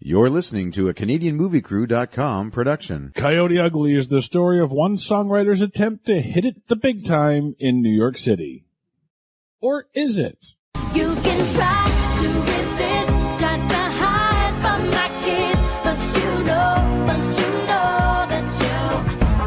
You're listening to a CanadianMovieCrew.com production. Coyote Ugly is the story of one songwriter's attempt to hit it the big time in New York City. Or is it? You can try to resist, try to hide from my kiss, but you know that you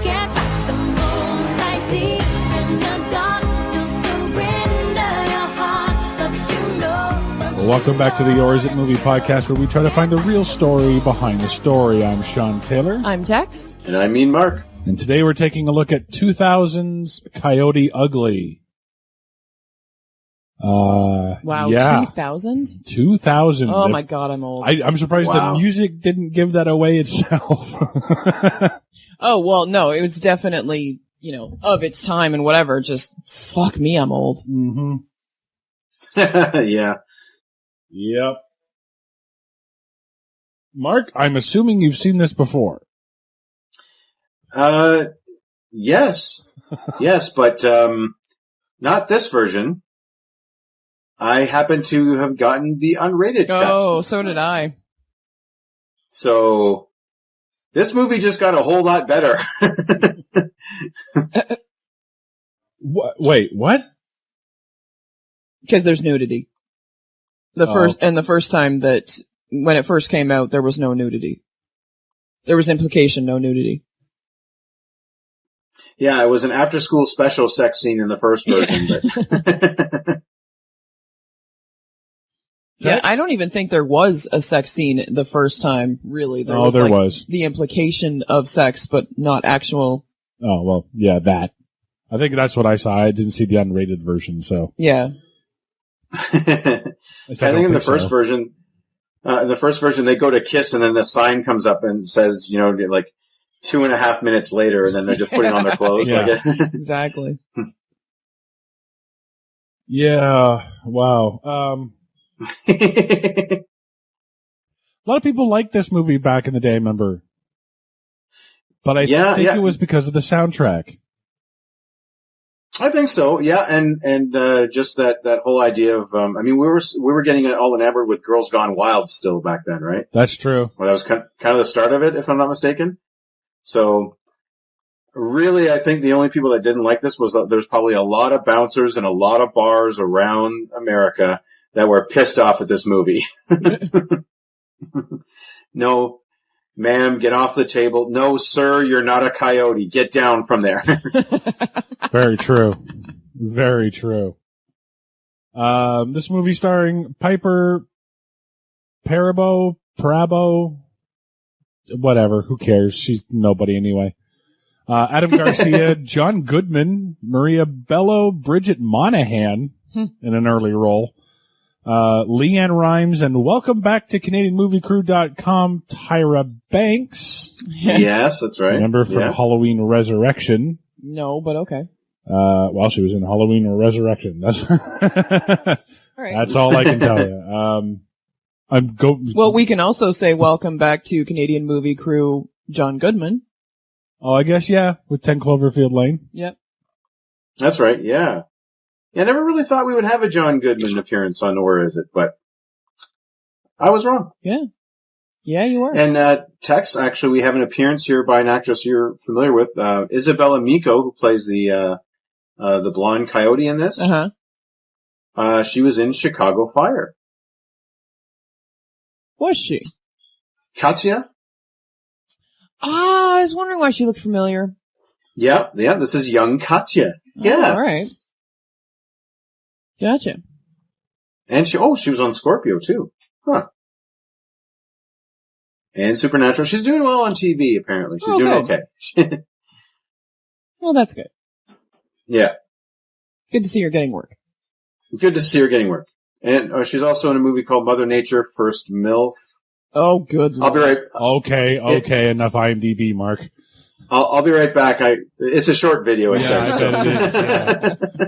can't fight the moonlight deep in the dark. You'll surrender your heart, but you know. Well, welcome back to the Or Is It Movie podcast, where we try to find the real story behind the story. I'm Sean Taylor. I'm Tex. And I mean Mark. And today we're taking a look at 2000's Coyote Ugly. Wow, yeah. 2000? 2000. Oh my god, I'm old. I'm surprised Wow. the music didn't give that away itself. Oh, well, no, it was definitely, of its time and whatever. Just, fuck me, I'm old. Mm-hmm. Yeah. Yep. Mark, I'm assuming you've seen this before. Yes. Yes, but not this version. I happen to have gotten the unrated cut. Oh, so did I. So, this movie just got a whole lot better. Wait, what? Because there's nudity. The first time that, when it first came out, there was no nudity. There was implication, no nudity. Yeah, it was an after-school special sex scene in the first version, but... Yeah, I don't even think there was a sex scene the first time, really. There was the implication of sex, but not actual. Oh, well, yeah, that. I think that's what I saw. I didn't see the unrated version, so. Yeah. I think in the first version, they go to kiss and then the sign comes up and says, like 2.5 minutes later, and then they're just putting on their clothes. Yeah. Exactly. Yeah, wow. A lot of people liked this movie back in the day, remember? But I think it was because of the soundtrack. I think so, yeah, and just that whole idea of, we were getting it all enamored with Girls Gone Wild still back then, right? That's true. Well, that was kind of the start of it, if I'm not mistaken. So, really, I think the only people that didn't like this was there's probably a lot of bouncers and a lot of bars around America that were pissed off at this movie. No, ma'am, get off the table. No, sir, you're not a coyote. Get down from there. Very true. Very true. This movie starring Piper Parabo, whatever, who cares? She's nobody anyway. Adam Garcia, John Goodman, Maria Bello, Bridget Monahan in an early role. Leanne Rimes, and welcome back to CanadianMovieCrew.com, Tyra Banks. Yes, that's right. Remember from Halloween Resurrection? No, but okay. Well, she was in Halloween Resurrection. That's All right. That's all I can tell you. Well, we can also say welcome back to Canadian Movie Crew, John Goodman. Oh, I guess, yeah, with 10 Cloverfield Lane. Yep. That's right, yeah. I never really thought we would have a John Goodman appearance on Or Is It, but I was wrong. Yeah. Yeah, you were. And Tex, actually, we have an appearance here by an actress you're familiar with, Isabella Miko, who plays the blonde coyote in this. Uh-huh. She was in Chicago Fire. Was she? Katya? I was wondering why she looked familiar. Yeah, this is young Katya. Yeah. Oh, all right. Gotcha. And she was on Scorpio, too. Huh. And Supernatural. She's doing well on TV, apparently. She's doing okay. Well, that's good. Yeah. Good to see her getting work. Good to see her getting work. And she's also in a movie called Mother Nature, First MILF. Oh, good Lord. I'll be right... Okay, enough IMDb, Mark. I'll be right back. It's a short video, it says. It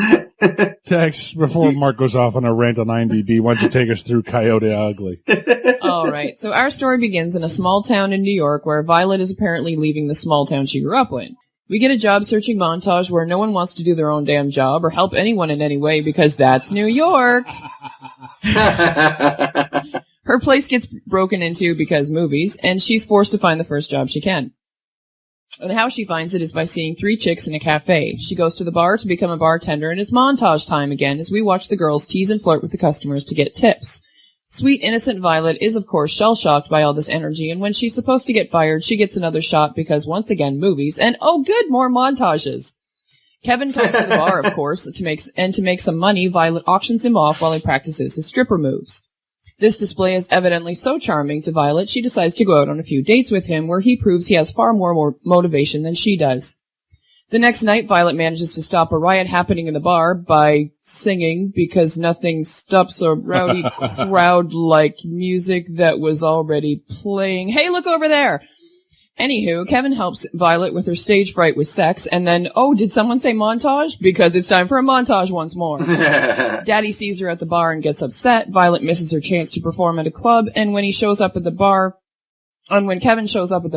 is, Tex, before Mark goes off on a rant on IMDb, why don't you take us through Coyote Ugly? All right. So our story begins in a small town in New York where Violet is apparently leaving the small town she grew up in. We get a job searching montage where no one wants to do their own damn job or help anyone in any way because that's New York. Her place gets broken into because movies, and she's forced to find the first job she can. And how she finds it is by seeing 3 chicks in a cafe. She goes to the bar to become a bartender, and it's montage time again as we watch the girls tease and flirt with the customers to get tips. Sweet, innocent Violet is, of course, shell-shocked by all this energy, and when she's supposed to get fired, she gets another shot because, once again, movies, and oh good, more montages. Kevin comes to the bar, of course, to make some money. Violet auctions him off while he practices his stripper moves. This display is evidently so charming to Violet, she decides to go out on a few dates with him, where he proves he has far more motivation than she does. The next night, Violet manages to stop a riot happening in the bar by singing, because nothing stops a rowdy crowd like music that was already playing. Hey, look over there! Anywho, Kevin helps Violet with her stage fright with sex, and then, oh, did someone say montage? Because it's time for a montage once more. Daddy sees her at the bar and gets upset. Violet misses her chance to perform at a club, and when Kevin shows up at the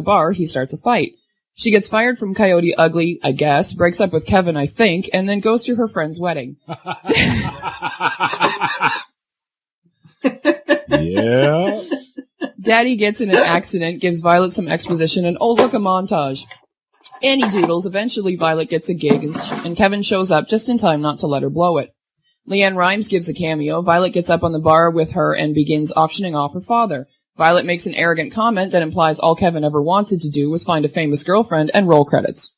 bar, he starts a fight. She gets fired from Coyote Ugly, I guess, breaks up with Kevin, I think, and then goes to her friend's wedding. Yeah. Daddy gets in an accident, gives Violet some exposition, and oh, look, a montage. Annie doodles. Eventually, Violet gets a gig, and Kevin shows up just in time not to let her blow it. Leanne Rimes gives a cameo. Violet gets up on the bar with her and begins auctioning off her father. Violet makes an arrogant comment that implies all Kevin ever wanted to do was find a famous girlfriend, and roll credits.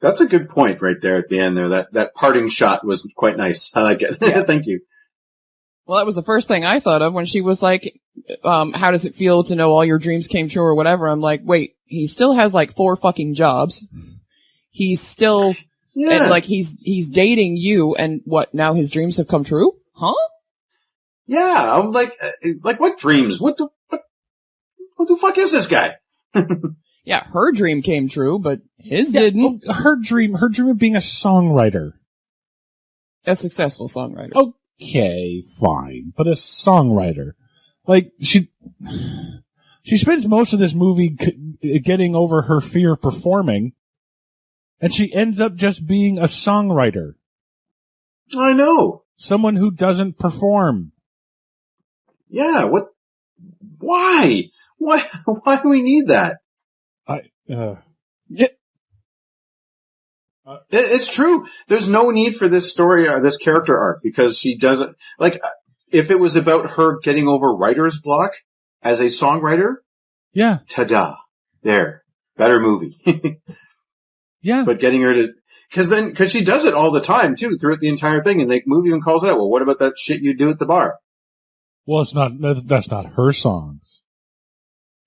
That's a good point right there at the end there. That parting shot was quite nice. I like it. Yeah. Thank you. Well, that was the first thing I thought of when she was like, how does it feel to know all your dreams came true or whatever? I'm like, wait, he still has like 4 fucking jobs. He's still, and like he's dating you, and what, now his dreams have come true? Huh? Yeah, I'm like what dreams? What the fuck is this guy? Yeah, her dream came true, but his didn't. Well, her dream of being a songwriter. A successful songwriter. Okay, fine, but a songwriter. Like, she spends most of this movie getting over her fear of performing, and she ends up just being a songwriter. I know. Someone who doesn't perform. Yeah, what? Why? Why do we need that? It's true. There's no need for this story or this character arc, because she doesn't, like, if it was about her getting over writer's block as a songwriter, yeah, ta-da, there, better movie. Yeah. But getting her to, because she does it all the time too, throughout the entire thing, and the movie even calls it out. Well, what about that shit you do at the bar? Well, that's not her songs.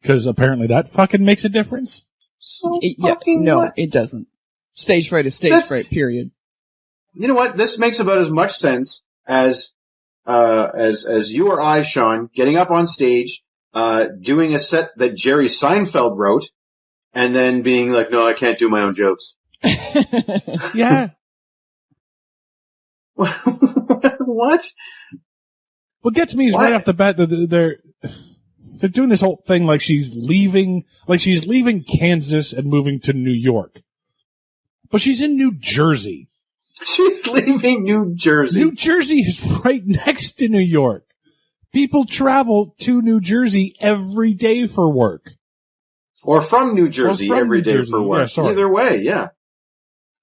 Because apparently that fucking makes a difference. So No, what? it doesn't. Stage fright is stage fright, period. You know what? This makes about as much sense as you or I, Sean, getting up on stage, doing a set that Jerry Seinfeld wrote, and then being like, no, I can't do my own jokes. Yeah. What? What gets me is right off the bat that they're doing this whole thing like she's leaving Kansas and moving to New York. But she's in New Jersey. She's leaving New Jersey. New Jersey is right next to New York. People travel to New Jersey every day for work. Or from New Jersey every day for work. Yeah, either way, yeah.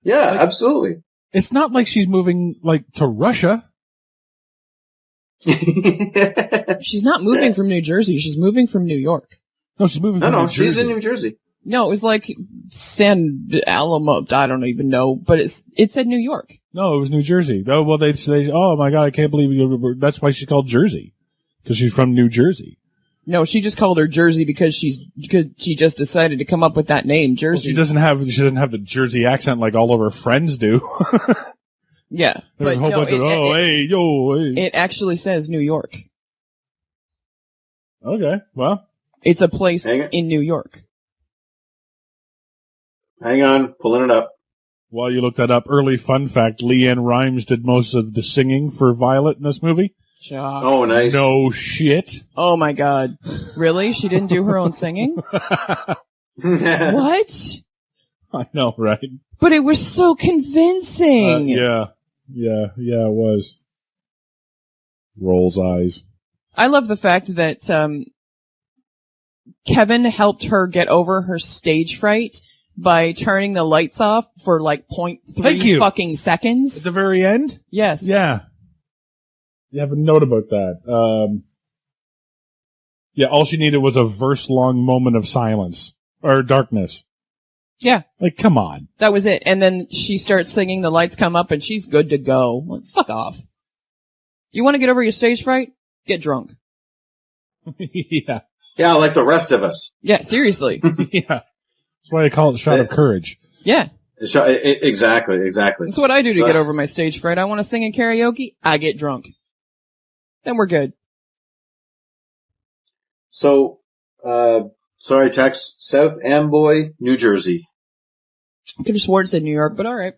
Yeah, like, absolutely. It's not like she's moving to Russia. She's not moving from New Jersey. She's moving from New York. No, she's moving from New Jersey. She's in New Jersey. No, it was like San Alamo. I don't even know, but it said New York. No, it was New Jersey. Oh, well, they say, oh my God, I can't believe you. That's why she's called Jersey. Because she's from New Jersey. No, she just called her Jersey because she just decided to come up with that name, Jersey. Well, she doesn't have the Jersey accent like all of her friends do. Yeah. There's a whole bunch of, hey. It actually says New York. Okay, well. It's a place in New York. Hang on, pulling it up. While you look that up, early fun fact, Leanne Rimes did most of the singing for Violet in this movie. Shock. Oh, nice. No shit. Oh my God. Really? She didn't do her own singing? What? I know, right? But it was so convincing. Yeah, it was. Rolls eyes. I love the fact that Kevin helped her get over her stage fright by turning the lights off for like Thank 0.3 you. fucking At seconds. the very end? Yes. Yeah. You have a note about that. Yeah, all she needed was a verse-long moment of silence. Or darkness. Yeah. Like, come on. That was it. And then she starts singing, the lights come up, and she's good to go. Like, fuck off. You want to get over your stage fright? Get drunk. Yeah. Yeah, like the rest of us. Yeah, seriously. Yeah. That's why I call it a shot of courage. Yeah. Exactly. That's what I do to So- get over my stage fright. I want to sing in karaoke. I get drunk. Then we're good. So, sorry, Tex, South Amboy, New Jersey. I could have sworn it said New York, but all right.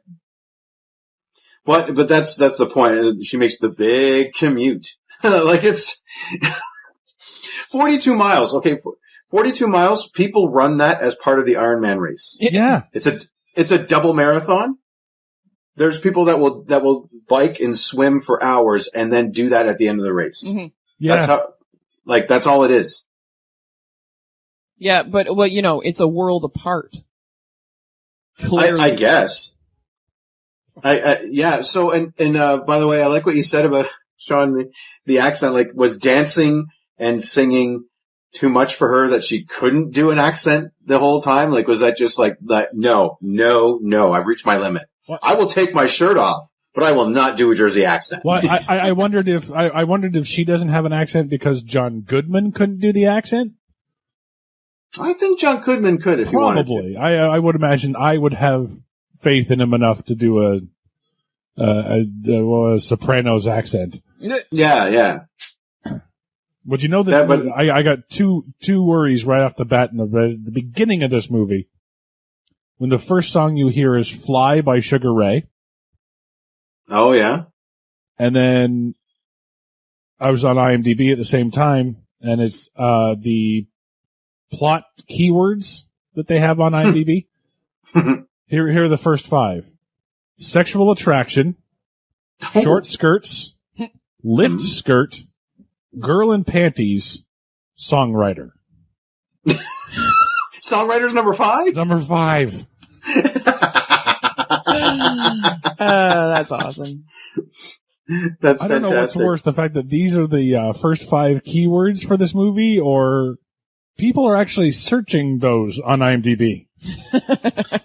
But that's the point. She makes the big commute. Like it's 42 miles. Okay, 42 miles. People run that as part of the Ironman race. Yeah. It's a double marathon. There's people that will bike and swim for hours and then do that at the end of the race. Mm-hmm. Yeah. That's all it is. Yeah, but, well, you know, it's a world apart. Clearly. I guess. Yeah. So, and by the way, I like what you said about Sean, the accent, like, was dancing and singing too much for her that she couldn't do an accent the whole time? Like, was that just like that? No, I've reached my limit. What? I will take my shirt off, but I will not do a Jersey accent. Well, I wondered if she doesn't have an accent because John Goodman couldn't do the accent. I think John Goodman could if he wanted to. Probably. I would imagine I would have faith in him enough to do a Sopranos accent. Yeah. But you know that I got two worries right off the bat in the beginning of this movie. When the first song you hear is "Fly" by Sugar Ray. Oh yeah. And then I was on IMDb at the same time, and it's the plot keywords that they have on IMDb. Here are the first 5. Sexual attraction, short skirts, lift skirt, girl in panties, songwriter. Songwriter's number 5? Number 5. That's awesome. That's I don't know what's fantastic. worse, the fact that these are the first 5 keywords for this movie, or people are actually searching those on IMDb.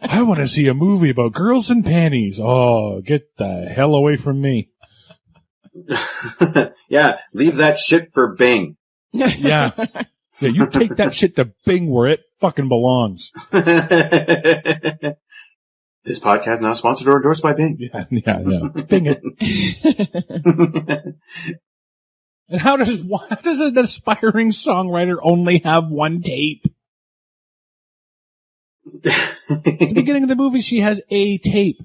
I want to see a movie about girls in panties. Oh, get the hell away from me. Yeah, leave that shit for Bing. Yeah. Yeah, you take that shit to Bing where it fucking belongs. This podcast not sponsored or endorsed by Bing. Yeah. Bing it. And how does an aspiring songwriter only have one tape? At the beginning of the movie, she has a tape.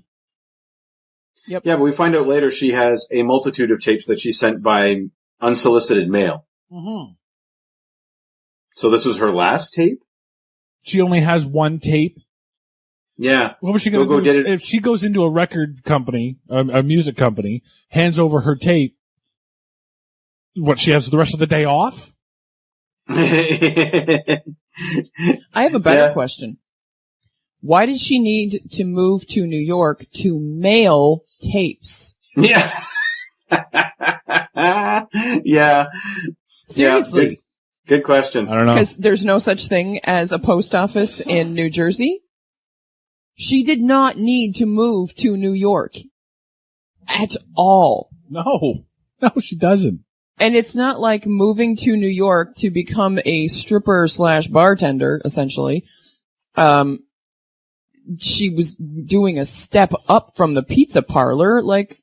Yep. Yeah, but we find out later she has a multitude of tapes that she sent by unsolicited mail. Mm-hmm. So this was her last tape? She only has one tape. Yeah. What was she going to Go do get it. if she goes into a record company, a music company, hands over her tape? What, she has the rest of the day off? I have a better question. Why did she need to move to New York to mail tapes? Yeah. Yeah. Seriously. Yeah, good question. I don't know. Because there's no such thing as a post office in New Jersey. She did not need to move to New York at all. No, she doesn't. And it's not like moving to New York to become a stripper / bartender, essentially. She was doing a step up from the pizza parlor. Like,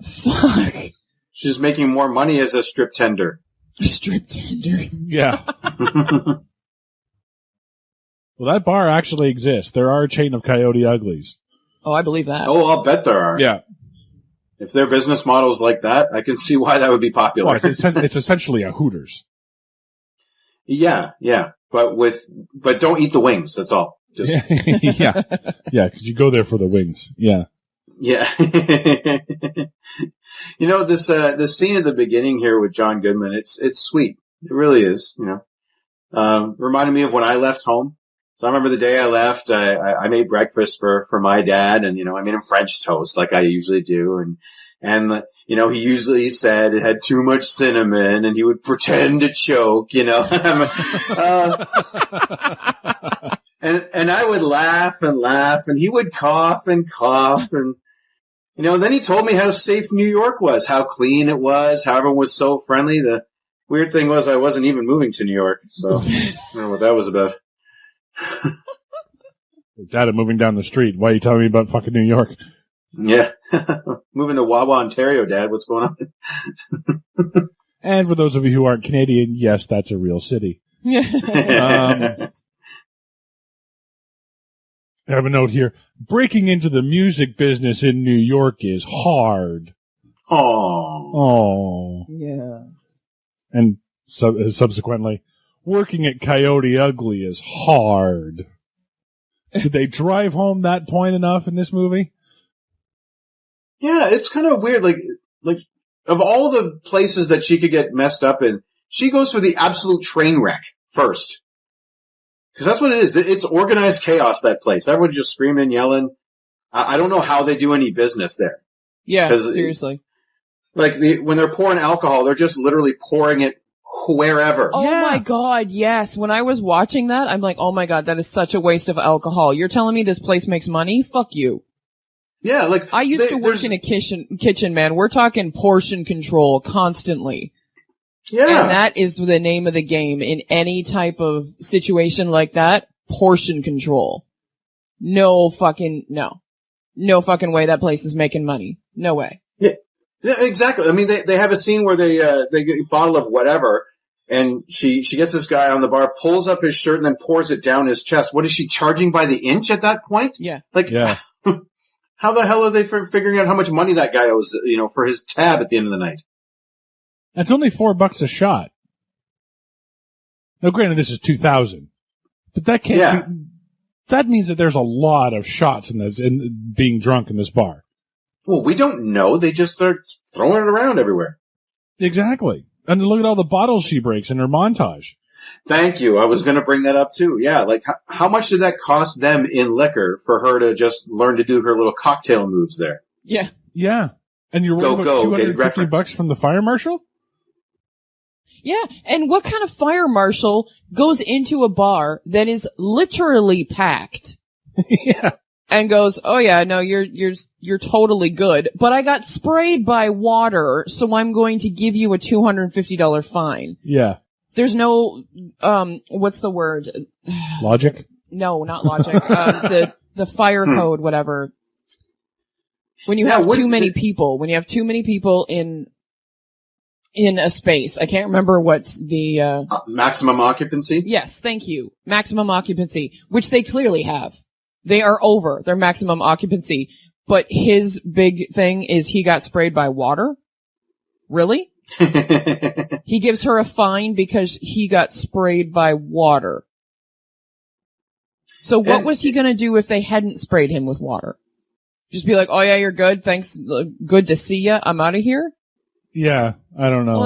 fuck. She's making more money as a strip tender. A strip tender. Yeah. Well, that bar actually exists. There are a chain of Coyote Uglies. Oh, I believe that. Oh, I'll bet there are. Yeah. If their business model's like that, I can see why that would be popular. Well, it's essentially a Hooters. Yeah. But don't eat the wings. That's all. Just Yeah. Yeah, because you go there for the wings. Yeah. Yeah. This scene at the beginning here with John Goodman, it's sweet. It really is, reminded me of when I left home. So I remember the day I left, I made breakfast for my dad, and, I made him French toast like I usually do. And he usually said it had too much cinnamon, and he would pretend to choke, And I would laugh and laugh, and he would cough and cough, and then he told me how safe New York was, how clean it was, how everyone was so friendly. The weird thing was I wasn't even moving to New York, so I don't know what that was about. Dad, I'm moving down the street. Why are you telling me about fucking New York? Yeah, moving to Wawa, Ontario, Dad. What's going on? And for those of you who aren't Canadian, yes, that's a real city. I have a note here. Breaking into the music business in New York is hard. Oh. Yeah. And subsequently, working at Coyote Ugly is hard. Did they drive home that point enough in this movie? Yeah, it's kind of weird. Like of all the places that she could get messed up in, she goes for the absolute train wreck first. Because that's what it is. It's organized chaos, that place. Everyone's just screaming, yelling. I don't know how they do any business there. Yeah, seriously. When they're pouring alcohol, they're just literally pouring it wherever. Oh my God, yes. When I was watching that, I'm like, oh my God, that is such a waste of alcohol. You're telling me this place makes money? Fuck you. Yeah, I used to work in a kitchen, man. We're talking portion control constantly. Yeah. And that is the name of the game in any type of situation like that. Portion control. No fucking way that place is making money. No way. Yeah, exactly. I mean, they have a scene where they get a bottle of whatever, and she gets this guy on the bar, pulls up his shirt, and then pours it down his chest. What is she charging by the inch at that point? Yeah. How the hell are they figuring out how much money that guy owes, for his tab at the end of the night? It's only $4 a shot. Now, granted, this is 2000, but that can't. Yeah. That means that there's a lot of shots in being drunk in this bar. Well, we don't know. They just start throwing it around everywhere. Exactly. And look at all the bottles she breaks in her montage. Thank you. I was going to bring that up too. Yeah, how much did that cost them in liquor for her to just learn to do her little cocktail moves there? Yeah. Yeah. And you're worried about $250 from the fire marshal? Yeah, and what kind of fire marshal goes into a bar that is literally packed? Yeah. And goes, oh yeah, no, you're totally good, but I got sprayed by water, so I'm going to give you a $250 fine. Yeah. There's no, what's the word? Logic? No, not logic. The fire code, whatever. When you have too many people in a space. I can't remember what's the maximum occupancy? Yes, thank you. Maximum occupancy, which they clearly have. They are over their maximum occupancy. But his big thing is he got sprayed by water? Really? He gives her a fine because he got sprayed by water. So what was he going to do if they hadn't sprayed him with water? Just be like, oh yeah, you're good. Thanks. Good to see ya. I'm out of here. Yeah, I don't know.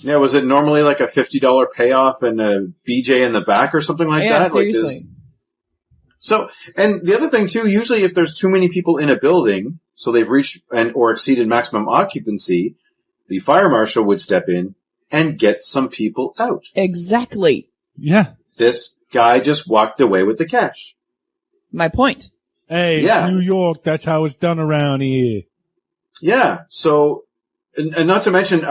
Yeah, was it normally like a $50 payoff and a BJ in the back or something like that? Yeah, seriously. And the other thing too, usually if there's too many people in a building, so they've reached or exceeded maximum occupancy, the fire marshal would step in and get some people out. Exactly. Yeah. This guy just walked away with the cash. My point. Hey, it's New York. That's how it's done around here. Yeah. So, and not to mention,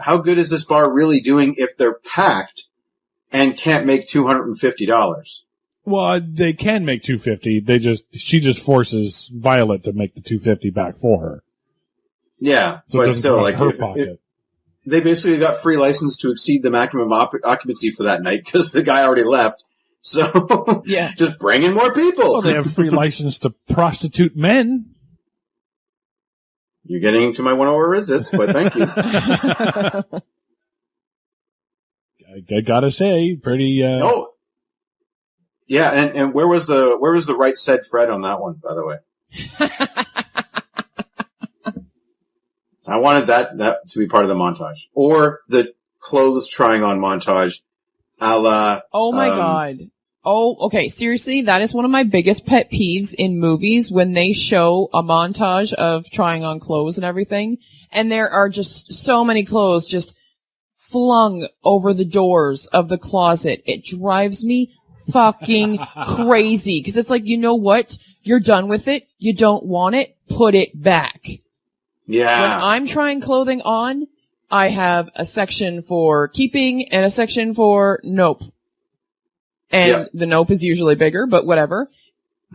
how good is this bar really doing if they're packed and can't make $250? Well, they can make $250. She just forces Violet to make the $250 back for her. Yeah, so but still, like her pocket. They basically got free license to exceed the maximum occupancy for that night because the guy already left. So yeah, just bring in more people. Well, they have free license to prostitute men. You're getting into my 1-hour visits, but thank you. I gotta say, pretty. Oh, yeah, and where was the right said Fred on that one, by the way? I wanted that to be part of the montage. Or the clothes trying on montage a la... Oh my God. Oh, okay. Seriously, that is one of my biggest pet peeves in movies when they show a montage of trying on clothes and everything. And there are just so many clothes just flung over the doors of the closet. It drives me fucking crazy. Cause it's like, you know what? You're done with it. You don't want it. Put it back. Yeah. When I'm trying clothing on, I have a section for keeping and a section for nope. And the nope is usually bigger, but whatever.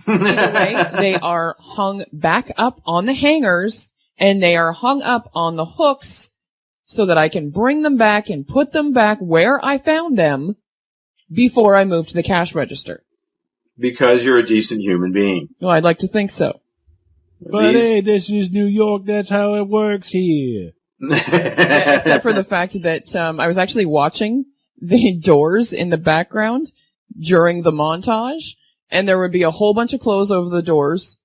Either way, they are hung back up on the hangers and they are hung up on the hooks so that I can bring them back and put them back where I found them before I move to the cash register. Because you're a decent human being. Well, I'd like to think so. But hey, this is New York. That's how it works here. Yeah, except for the fact that I was actually watching the doors in the background during the montage, and there would be a whole bunch of clothes over the doors,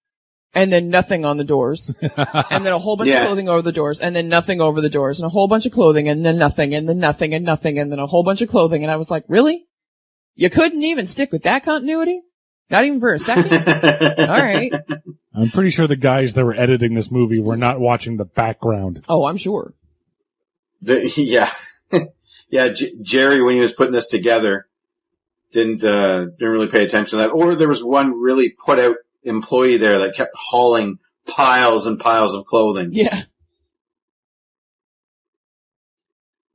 and then nothing on the doors, and then a whole bunch of clothing over the doors, and then nothing over the doors, and a whole bunch of clothing, and then nothing, and then nothing, and nothing, and then a whole bunch of clothing, and I was like, really? You couldn't even stick with that continuity? Not even for a second? All right. I'm pretty sure the guys that were editing this movie were not watching the background. Oh, I'm sure. Yeah. Jerry, when he was putting this together, didn't really pay attention to that. Or there was one really put out employee there that kept hauling piles and piles of clothing. Yeah.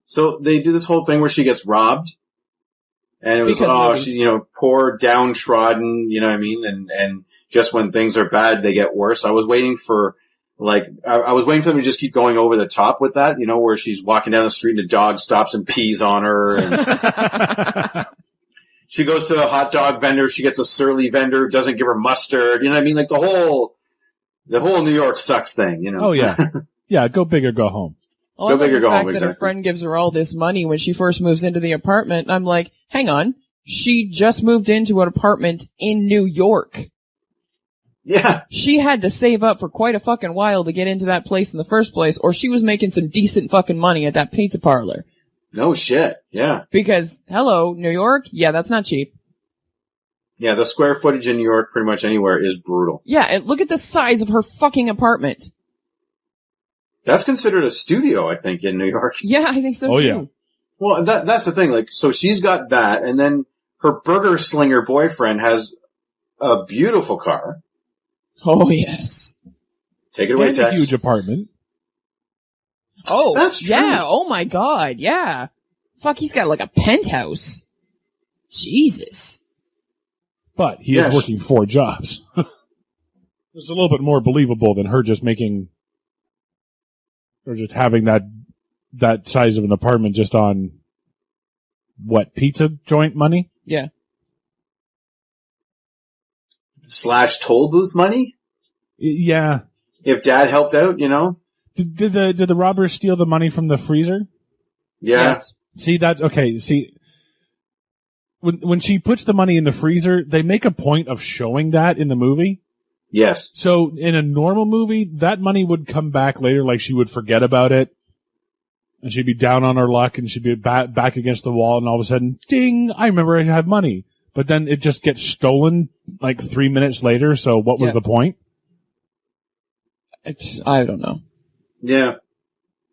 So they do this whole thing where she gets robbed. And it was, she's, poor, downtrodden, you know what I mean? And just when things are bad, they get worse. I was waiting for, I was waiting for them to just keep going over the top with that, where she's walking down the street and a dog stops and pees on her. And she goes to a hot dog vendor. She gets a surly vendor who doesn't give her mustard. You know what I mean? Like the whole New York sucks thing, Oh, yeah. Yeah, go big or go home. Well, go big or go home, exactly. The fact that her friend gives her all this money when she first moves into the apartment, I'm like, hang on. She just moved into an apartment in New York. Yeah. She had to save up for quite a fucking while to get into that place in the first place, or she was making some decent fucking money at that pizza parlor. No shit. Yeah. Because, hello, New York? Yeah, that's not cheap. Yeah, the square footage in New York, pretty much anywhere, is brutal. Yeah, and look at the size of her fucking apartment. That's considered a studio, I think, in New York. Yeah, I think so, too. Oh, yeah. Well, that's the thing. So she's got that, and then her burger slinger boyfriend has a beautiful car. Oh, yes. Take it away, and Tex. A huge apartment. Oh, that's true. Yeah. Oh, my God. Yeah. Fuck, he's got a penthouse. Jesus. But he is working 4 jobs. It's a little bit more believable than her just making... Or just having that size of an apartment just on, pizza joint money? Yeah. / toll booth money? Yeah. If Dad helped out, Did the robbers steal the money from the freezer? Yeah. Yes. See, that's okay. See, when she puts the money in the freezer, they make a point of showing that in the movie. Yes. So in a normal movie, that money would come back later, like she would forget about it, and she'd be down on her luck, and she'd be back against the wall, and all of a sudden, ding! I remember I have money. But then it just gets stolen 3 minutes later. So what was the point? I don't know. Yeah.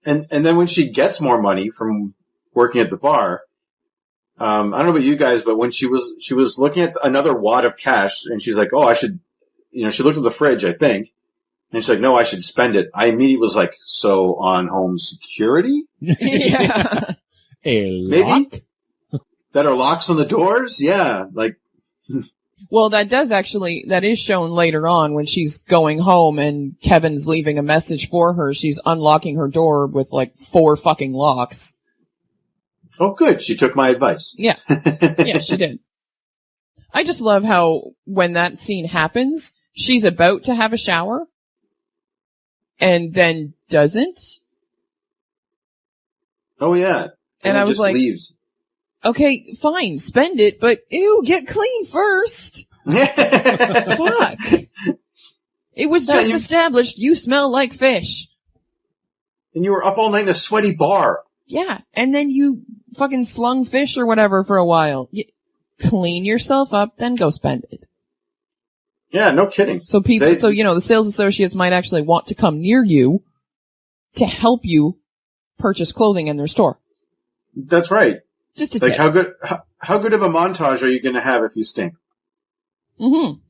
And then when she gets more money from working at the bar, I don't know about you guys, but when she was looking at another wad of cash, and she's like, oh, I should. She looked at the fridge, I think, and she's like, no, I should spend it. I immediately was like, so on home security? Yeah. Maybe? Better locks on the doors? Yeah. Well, that is shown later on when she's going home and Kevin's leaving a message for her. She's unlocking her door with 4 fucking locks. Oh, good. She took my advice. Yeah. Yeah, she did. I just love how when that scene happens, she's about to have a shower and then doesn't. Oh, yeah. And I was just like, leaves. Okay, fine, spend it, but ew, get clean first. Fuck. It was just established you smell like fish. And you were up all night in a sweaty bar. Yeah, and then you fucking slung fish or whatever for a while. Clean yourself up, then go spend it. Yeah, no kidding. So the sales associates might actually want to come near you to help you purchase clothing in their store. That's right. Just a like tip. how good of a montage are you going to have if you stink? Mm-hmm.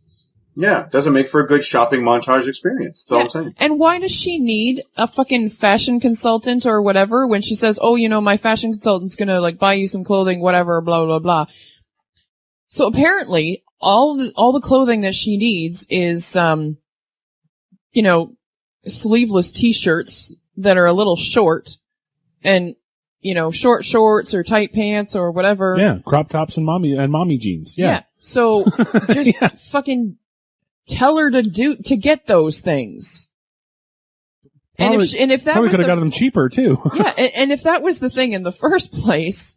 Yeah, doesn't make for a good shopping montage experience. That's all I'm saying. And why does she need a fucking fashion consultant or whatever when she says, oh, my fashion consultant's gonna like buy you some clothing, whatever, blah, blah, blah. So apparently all the clothing that she needs is, sleeveless t-shirts that are a little short and, short shorts or tight pants or whatever. Yeah, crop tops and mommy jeans. Yeah. So just fucking tell her to get those things. Probably, and if that probably was could have got them cheaper too. yeah, and if that was the thing in the first place,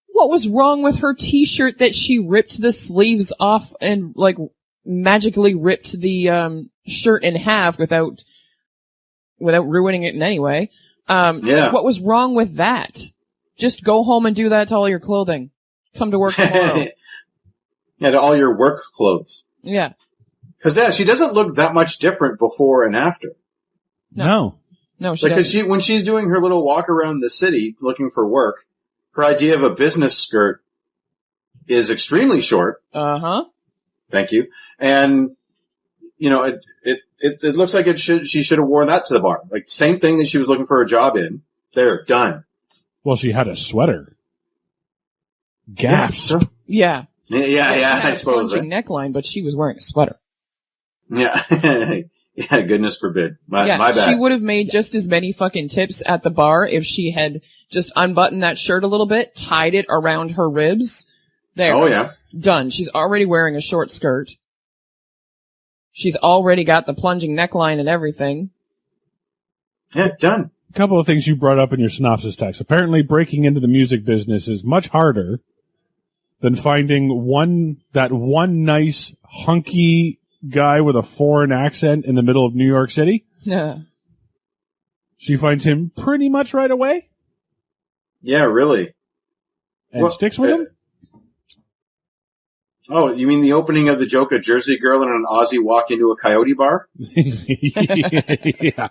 what was wrong with her t-shirt that she ripped the sleeves off and like magically ripped the shirt in half without ruining it in any way? Yeah. What was wrong with that? Just go home and do that to all your clothing. Come to work tomorrow. Yeah, to all your work clothes. Yeah. Because she doesn't look that much different before and after. No. No, she Because doesn't. when she's doing her little walk around the city looking for work, her idea of a business skirt is extremely short. Uh-huh. Thank you. And, it looks like she should have worn that to the bar. Like, same thing that she was looking for a job in. There, done. Well, she had a sweater. Gaps. Yeah. Yeah, I a suppose. plunging neckline, but she was wearing a sweater. Yeah. Yeah, goodness forbid. My bad. She would have made just as many fucking tips at the bar if she had just unbuttoned that shirt a little bit, tied it around her ribs. There. Oh, yeah. Done. She's already wearing a short skirt. She's already got the plunging neckline and everything. Yeah, done. A couple of things you brought up in your synopsis text. Apparently, breaking into the music business is much harder than finding that one nice, hunky guy with a foreign accent in the middle of New York City. Yeah. She finds him pretty much right away. Yeah, really. And sticks with him? Oh, you mean the opening of the joke, a Jersey girl and an Aussie walk into a Coyote bar? Yeah.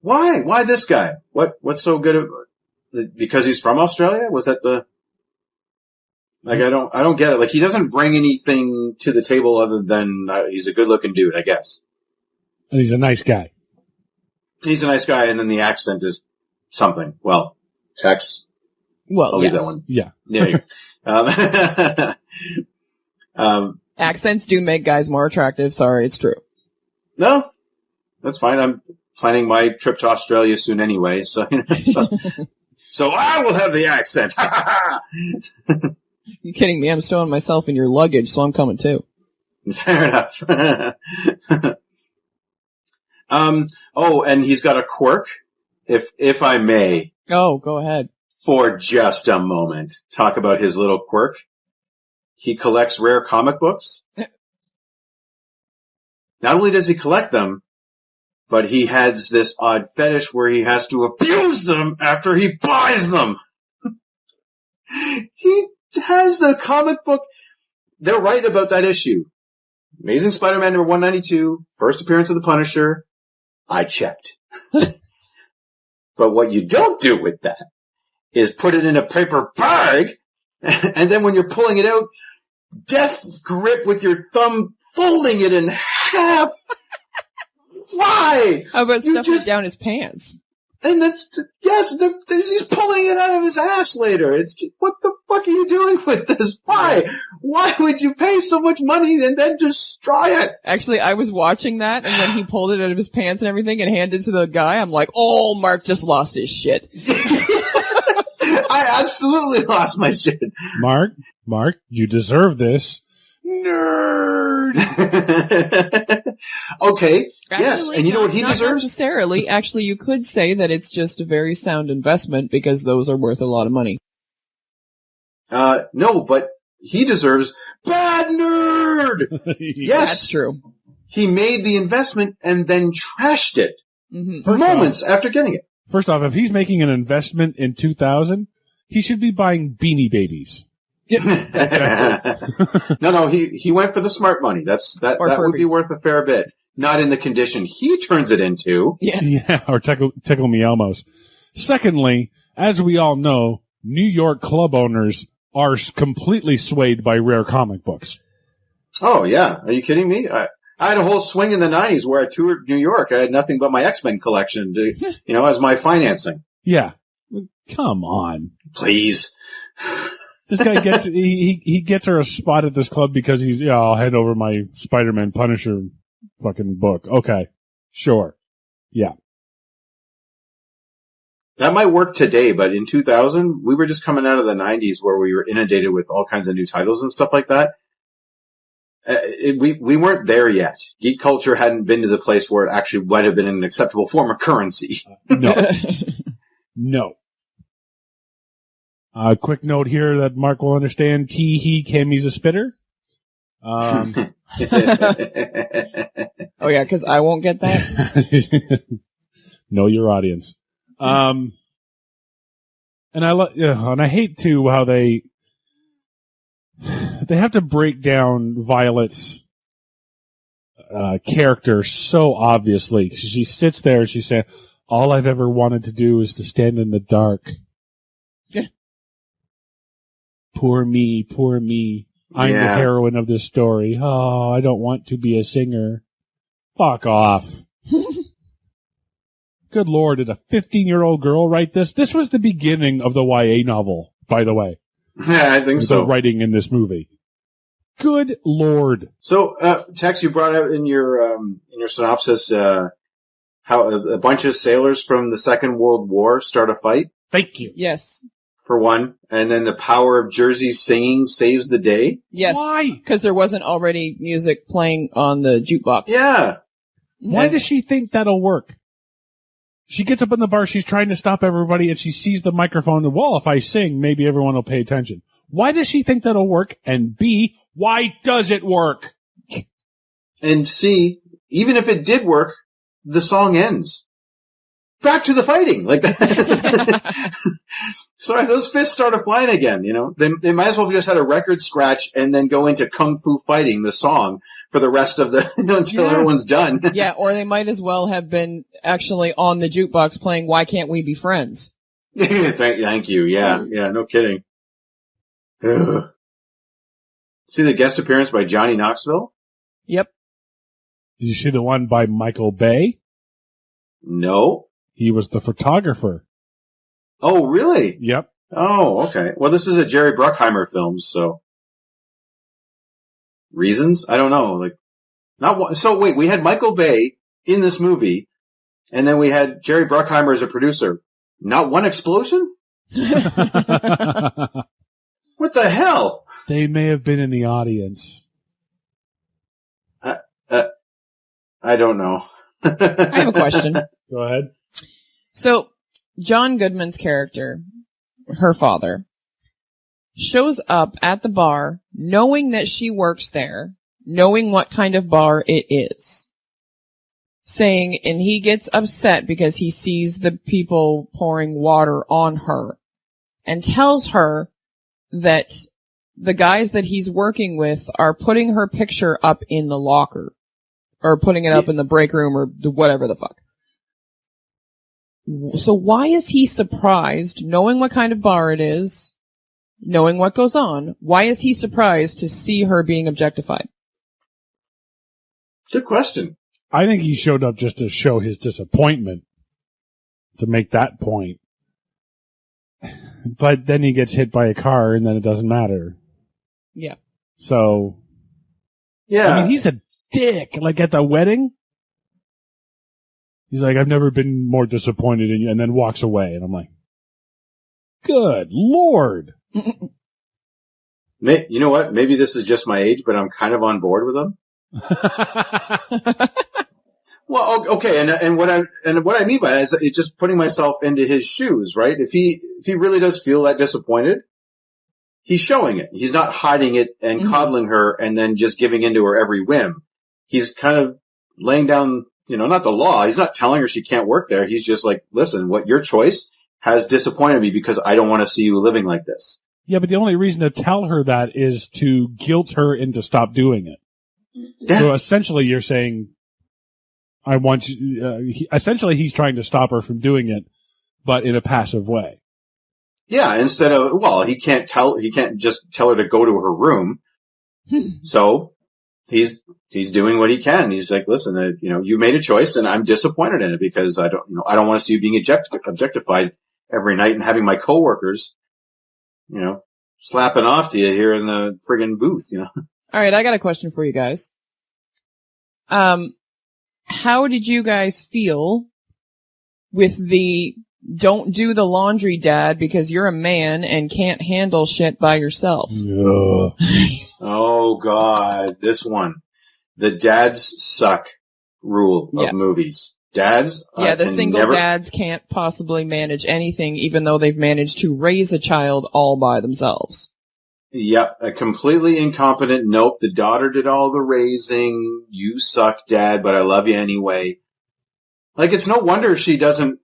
Why? Why this guy? What's so good? Because he's from Australia? Was that the... Like, I don't get it. Like, he doesn't bring anything to the table other than he's a good-looking dude, I guess. And he's a nice guy. He's a nice guy, and then the accent is something. Well, Tex. Well, I'll leave yes. that one. Yeah. Yeah. Accents do make guys more attractive. Sorry, it's true. No, that's fine. I'm planning my trip to Australia soon anyway, so so I will have the accent. You kidding me? I'm stowing myself in your luggage, so I'm coming too. Fair enough. Oh, and he's got a quirk, if I may. Oh, go ahead. For just a moment, talk about his little quirk. He collects rare comic books. Not only does he collect them, but he has this odd fetish where he has to abuse them after he buys them. He has the comic book. They're right about that issue. Amazing Spider-Man number 192, first appearance of the Punisher. I checked. But what you don't do with that is put it in a paper bag, and then when you're pulling it out, death grip with your thumb, folding it in half. Why? How about stuffing it down his pants? And he's pulling it out of his ass later. It's just, what the fuck are you doing with this? Why? Why would you pay so much money and then destroy it? Actually, I was watching that, and when he pulled it out of his pants and everything and handed it to the guy, I'm like, oh, Mark just lost his shit. I absolutely lost my shit. Mark, you deserve this. Nerd! Okay, Actually, yes, and you know what he not deserves? necessarily. Actually, you could say that it's just a very sound investment because those are worth a lot of money. No, but he deserves bad nerd! Yes. That's true. He made the investment and then trashed it Mm-hmm. moments after getting it. First off, if he's making an investment in 2000, he should be buying Beanie Babies. No, he went for the smart money. That would be Furbies. worth a fair bit. Not in the condition he turns it into. Yeah, or Tickle Me Elmos. Secondly, as we all know, New York club owners are completely swayed by rare comic books. Oh, yeah. Are you kidding me? I had a whole swing in the 90s where I toured New York. I had nothing but my X-Men collection, as my financing. Yeah. Come on. Please. This guy gets, he gets her a spot at this club because I'll hand over my Spider-Man Punisher fucking book. Okay. Sure. Yeah. That might work today, but in 2000, we were just coming out of the 90s where we were inundated with all kinds of new titles and stuff like that. We weren't there yet. Geek culture hadn't been to the place where it actually might have been an acceptable form of currency. No. No. Quick note here that Mark will understand. He, Cammy's a spitter. Oh yeah, because I won't get that. Know your audience. And I hate too how they have to break down Violet's character so obviously. She sits there and she's saying, "All I've ever wanted to do is to stand in the dark." Yeah. Poor me, poor me. I'm the heroine of this story. Oh, I don't want to be a singer. Fuck off. Good Lord, did a 15-year-old girl write this? This was the beginning of the YA novel, by the way. Yeah, I think so. The writing in this movie. Good Lord. So, Tex, you brought out in your synopsis how a bunch of sailors from the Second World War start a fight. Thank you. Yes. For one, and then the power of Jersey singing saves the day. Yes. Why? Because there wasn't already music playing on the jukebox. Yeah. Why does she think that'll work? She gets up in the bar, she's trying to stop everybody, and she sees the microphone, and, well, if I sing, maybe everyone will pay attention. Why does she think that'll work? And B, why does it work? And C, even if it did work, the song ends. Back to the fighting, like that. Sorry, those fists started flying again, They might as well have just had a record scratch and then go into Kung Fu Fighting, the song, for the rest of the, until everyone's done. Yeah, or they might as well have been actually on the jukebox playing Why Can't We Be Friends? Thank you. Yeah, no kidding. Ugh. See the guest appearance by Johnny Knoxville? Yep. Did you see the one by Michael Bay? No. He was the photographer. Oh, really? Yep. Oh, okay. Well, this is a Jerry Bruckheimer film, so. Reasons? I don't know. So wait, we had Michael Bay in this movie, and then we had Jerry Bruckheimer as a producer. Not one explosion? What the hell? They may have been in the audience. I don't know. I have a question. Go ahead. So, John Goodman's character, her father, shows up at the bar knowing that she works there, knowing what kind of bar it is. And he gets upset because he sees the people pouring water on her and tells her that the guys that he's working with are putting her picture up in the locker or putting it up in the break room or whatever the fuck. So why is he surprised, knowing what kind of bar it is, knowing what goes on, why is he surprised to see her being objectified? Good question. I think he showed up just to show his disappointment, to make that point. But then he gets hit by a car, and then it doesn't matter. Yeah. So, Yeah. I mean, he's a dick. Like at the wedding, he's like, "I've never been more disappointed in you," and then walks away. And I'm like, "Good Lord." You know what? Maybe this is just my age, but I'm kind of on board with him. Well, okay, and what I mean by that is it's just putting myself into his shoes, right? If he really does feel that disappointed, he's showing it. He's not hiding it and coddling her and then just giving into her every whim. He's kind of laying down, not the law. He's not telling her she can't work there. He's just like, listen, what your choice has disappointed me because I don't want to see you living like this. Yeah, but the only reason to tell her that is to guilt her into stop doing it. Yeah. So essentially you're saying, I want you, essentially he's trying to stop her from doing it, but in a passive way. Yeah, instead of, he can't just tell her to go to her room. So he's doing what he can. He's like, listen, you made a choice and I'm disappointed in it because I don't want to see you being objectified every night and having my coworkers, slapping off to you here in the friggin' booth, All right, I got a question for you guys. How did you guys feel with the don't do the laundry, Dad, because you're a man and can't handle shit by yourself? Oh, God, this one. The dads suck rule of movies. Dads? Yeah, the single dads can't possibly manage anything, even though they've managed to raise a child all by themselves. Yep, a completely incompetent. Nope, the daughter did all the raising. You suck, Dad, but I love you anyway. Like, it's no wonder she doesn't,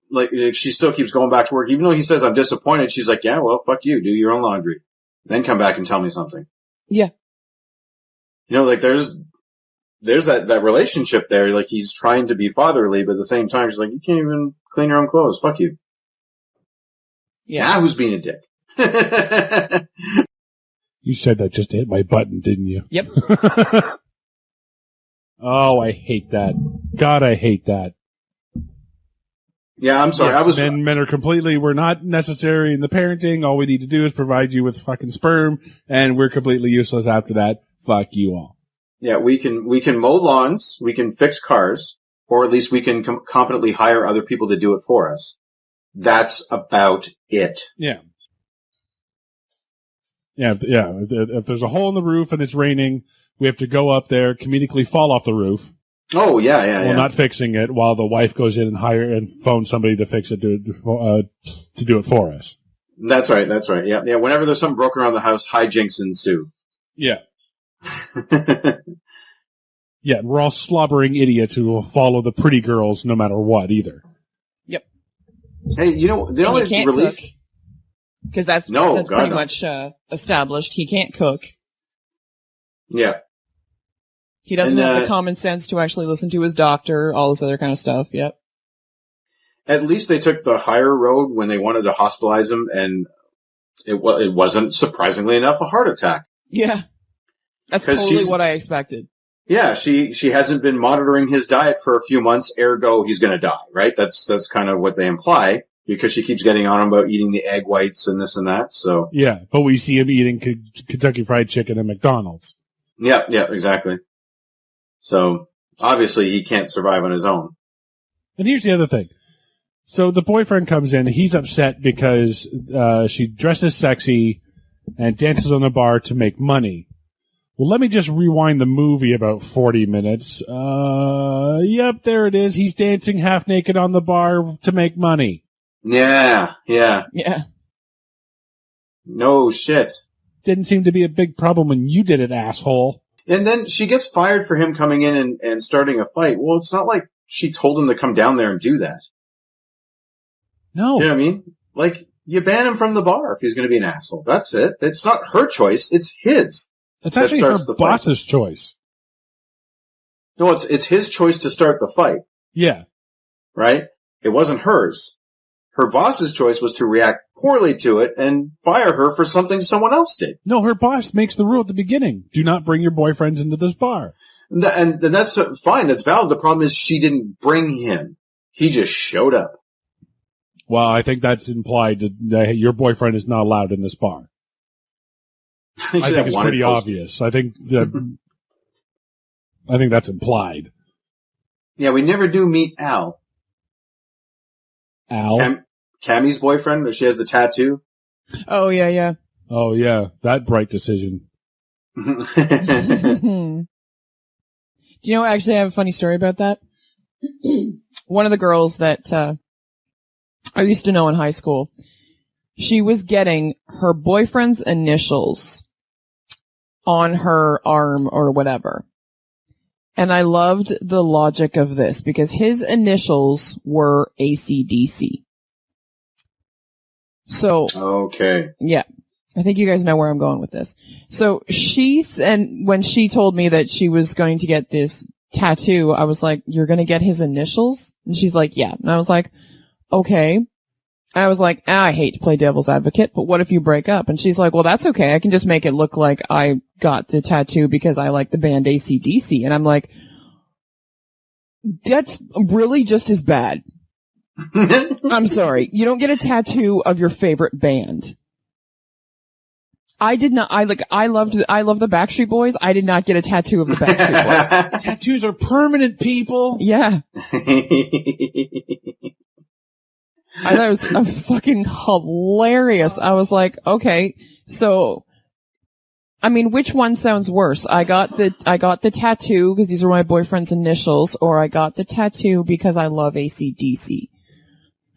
she still keeps going back to work. Even though he says, I'm disappointed, she's like, yeah, well, fuck you. Do your own laundry. Then come back and tell me something. Yeah. There's that relationship there. Like, he's trying to be fatherly, but at the same time, she's like, you can't even clean your own clothes. Fuck you. Yeah. Now who's being a dick? You said that just to hit my button, didn't you? Yep. Oh, I hate that. God, I hate that. Yeah, I'm sorry. Yeah, men are we're not necessary in the parenting. All we need to do is provide you with fucking sperm, and we're completely useless after that. Fuck you all. Yeah, we can mow lawns, we can fix cars, or at least we can competently hire other people to do it for us. That's about it. Yeah. Yeah, if there's a hole in the roof and it's raining, we have to go up there, comedically fall off the roof. Oh, yeah. We're not fixing it while the wife goes in and phones somebody to fix it to do it for us. That's right. Yeah. Whenever there's something broken around the house, hijinks ensue. Yeah. Yeah, we're all slobbering idiots who will follow the pretty girls no matter what either. Yep. Hey, the only relief... Because that's pretty much established. He can't cook. Yeah. He doesn't have the common sense to actually listen to his doctor, all this other kind of stuff. Yep. At least they took the higher road when they wanted to hospitalize him, and it wasn't, surprisingly enough, a heart attack. Yeah. That's totally what I expected. Yeah, she hasn't been monitoring his diet for a few months, ergo he's going to die, right? That's kind of what they imply. Because she keeps getting on him about eating the egg whites and this and that, so. Yeah, but we see him eating Kentucky Fried Chicken at McDonald's. Yeah, exactly. So, obviously he can't survive on his own. And here's the other thing. So the boyfriend comes in, he's upset because she dresses sexy and dances on the bar to make money. Well, let me just rewind the movie about 40 minutes. Yep, there it is. He's dancing half naked on the bar to make money. Yeah. No shit. Didn't seem to be a big problem when you did it, asshole. And then she gets fired for him coming in and starting a fight. Well, it's not like she told him to come down there and do that. No. Do you know what I mean? Like, you ban him from the bar if he's going to be an asshole. That's it. It's not her choice. It's his. It's actually her boss's choice. No, it's his choice to start the fight. Yeah. Right? It wasn't hers. Her boss's choice was to react poorly to it and fire her for something someone else did. No, her boss makes the rule at the beginning. Do not bring your boyfriends into this bar. And that's fine. That's valid. The problem is she didn't bring him. He just showed up. Well, I think that's implied that your boyfriend is not allowed in this bar. I think it's pretty obvious. I think that's implied. Yeah, we never do meet Al. Al? Cammie's boyfriend, she has the tattoo. Oh, yeah. Oh, yeah. That bright decision. Do you know, actually, I have a funny story about that. One of the girls that I used to know in high school, she was getting her boyfriend's initials on her arm or whatever. And I loved the logic of this because his initials were AC/DC. So, Okay. yeah. I think you guys know where I'm going with this. So when she told me that she was going to get this tattoo, I was like, you're going to get his initials? And she's like, yeah. And I was like, okay. And I was like, I hate to play devil's advocate, but what if you break up? And she's like, well, that's okay. I can just make it look like I got the tattoo because I like the band AC/DC. And I'm like, that's really just as bad. I'm sorry. You don't get a tattoo of your favorite band. I did not. I love the Backstreet Boys. I did not get a tattoo of the Backstreet Boys. Tattoos are permanent, people. Yeah. I thought it was fucking hilarious. I was like, okay, so, I mean, which one sounds worse? I got the tattoo because these are my boyfriend's initials, or I got the tattoo because I love AC/DC.